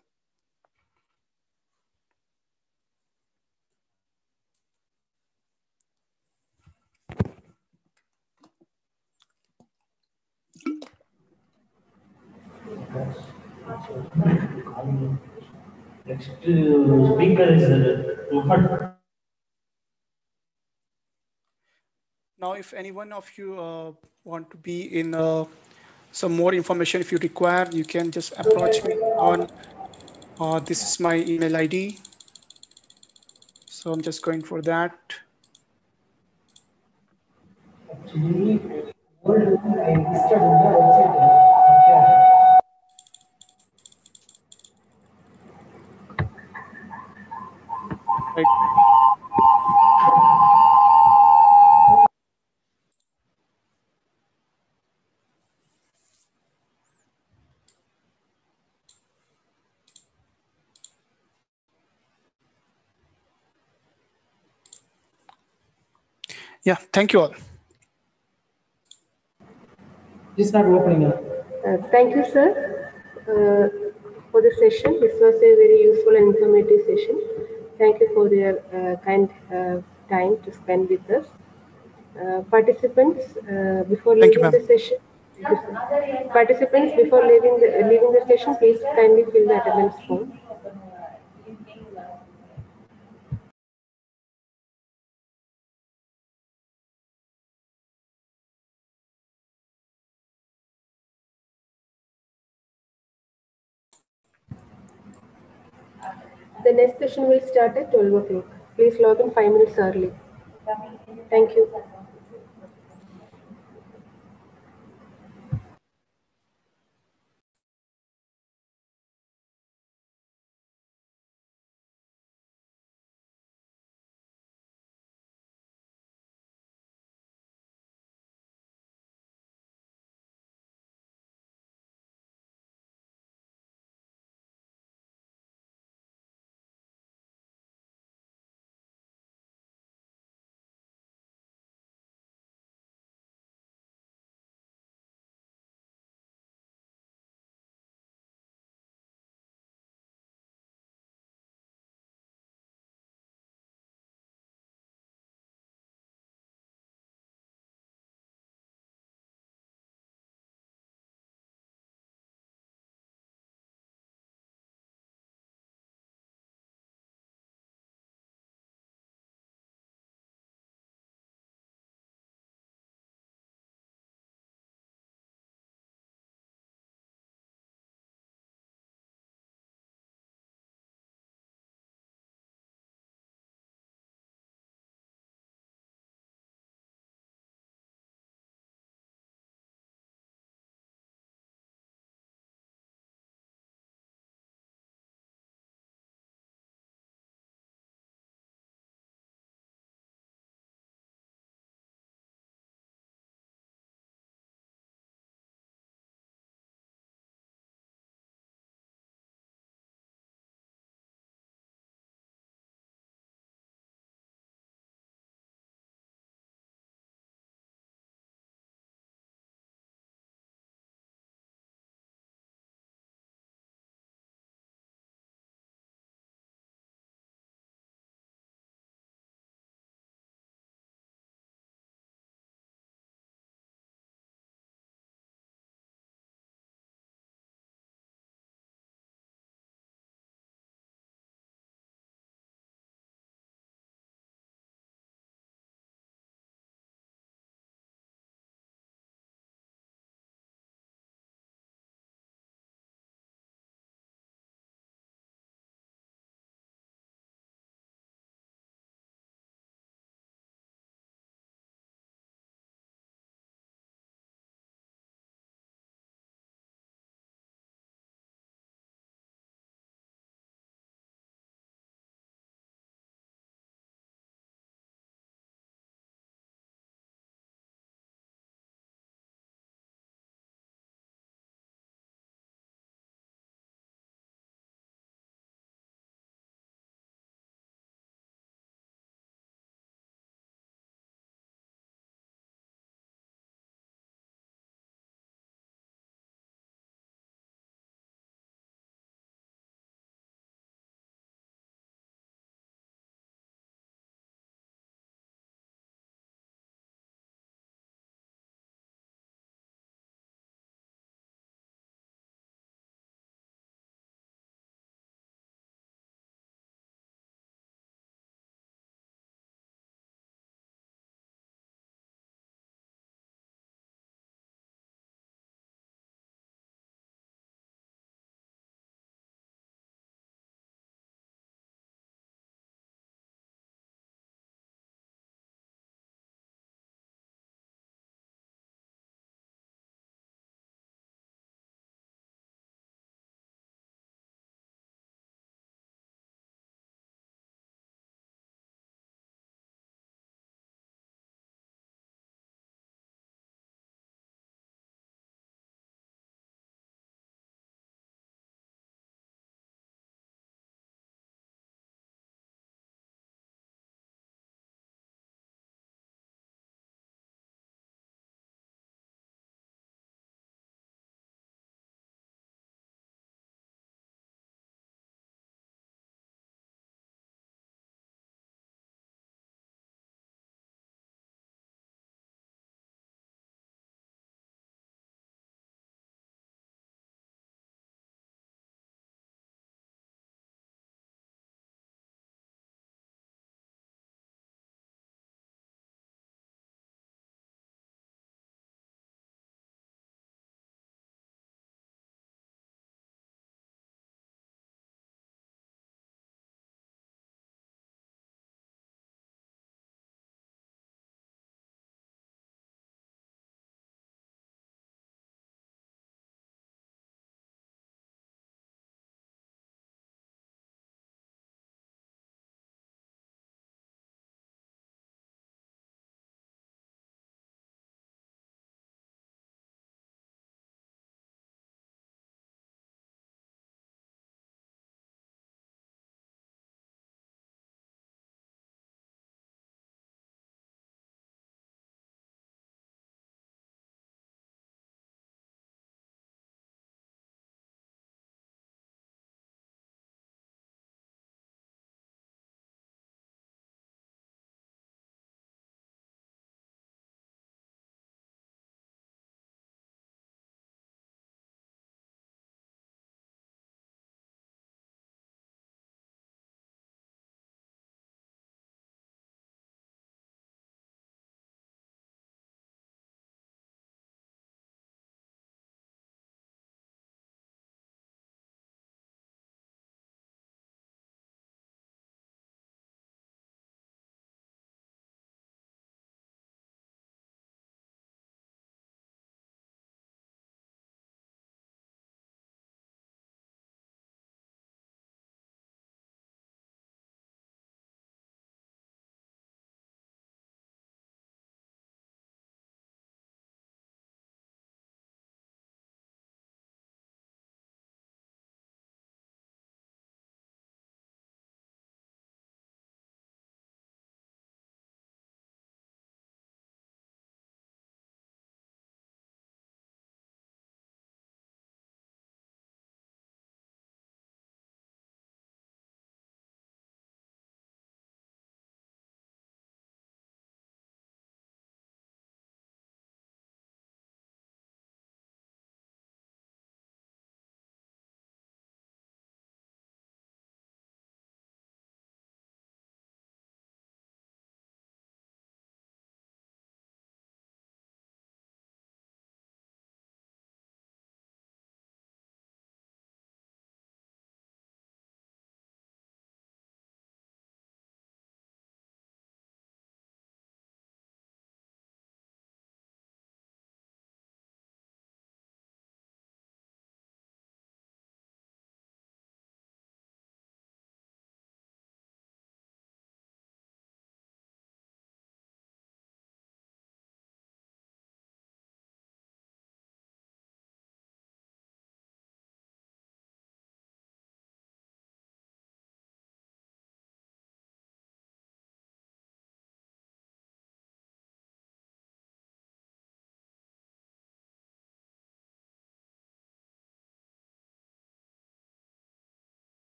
Next speaker is Muhammad. Now, if any one of you want to be in some more information, if you require, you can just approach me on, this is my email ID. So I'm just going for that. Actually, I visited the website. Yeah, thank you all. Please start opening up. Thank you, sir, for the session. This was a very useful and informative session. Thank you for your kind time to spend with us. Participants, before Thank you, leaving ma'am. the session, participants, before leaving the session, please kindly fill the attendance form. The next session will start at 12 o'clock. Please log in 5 minutes early. Thank you.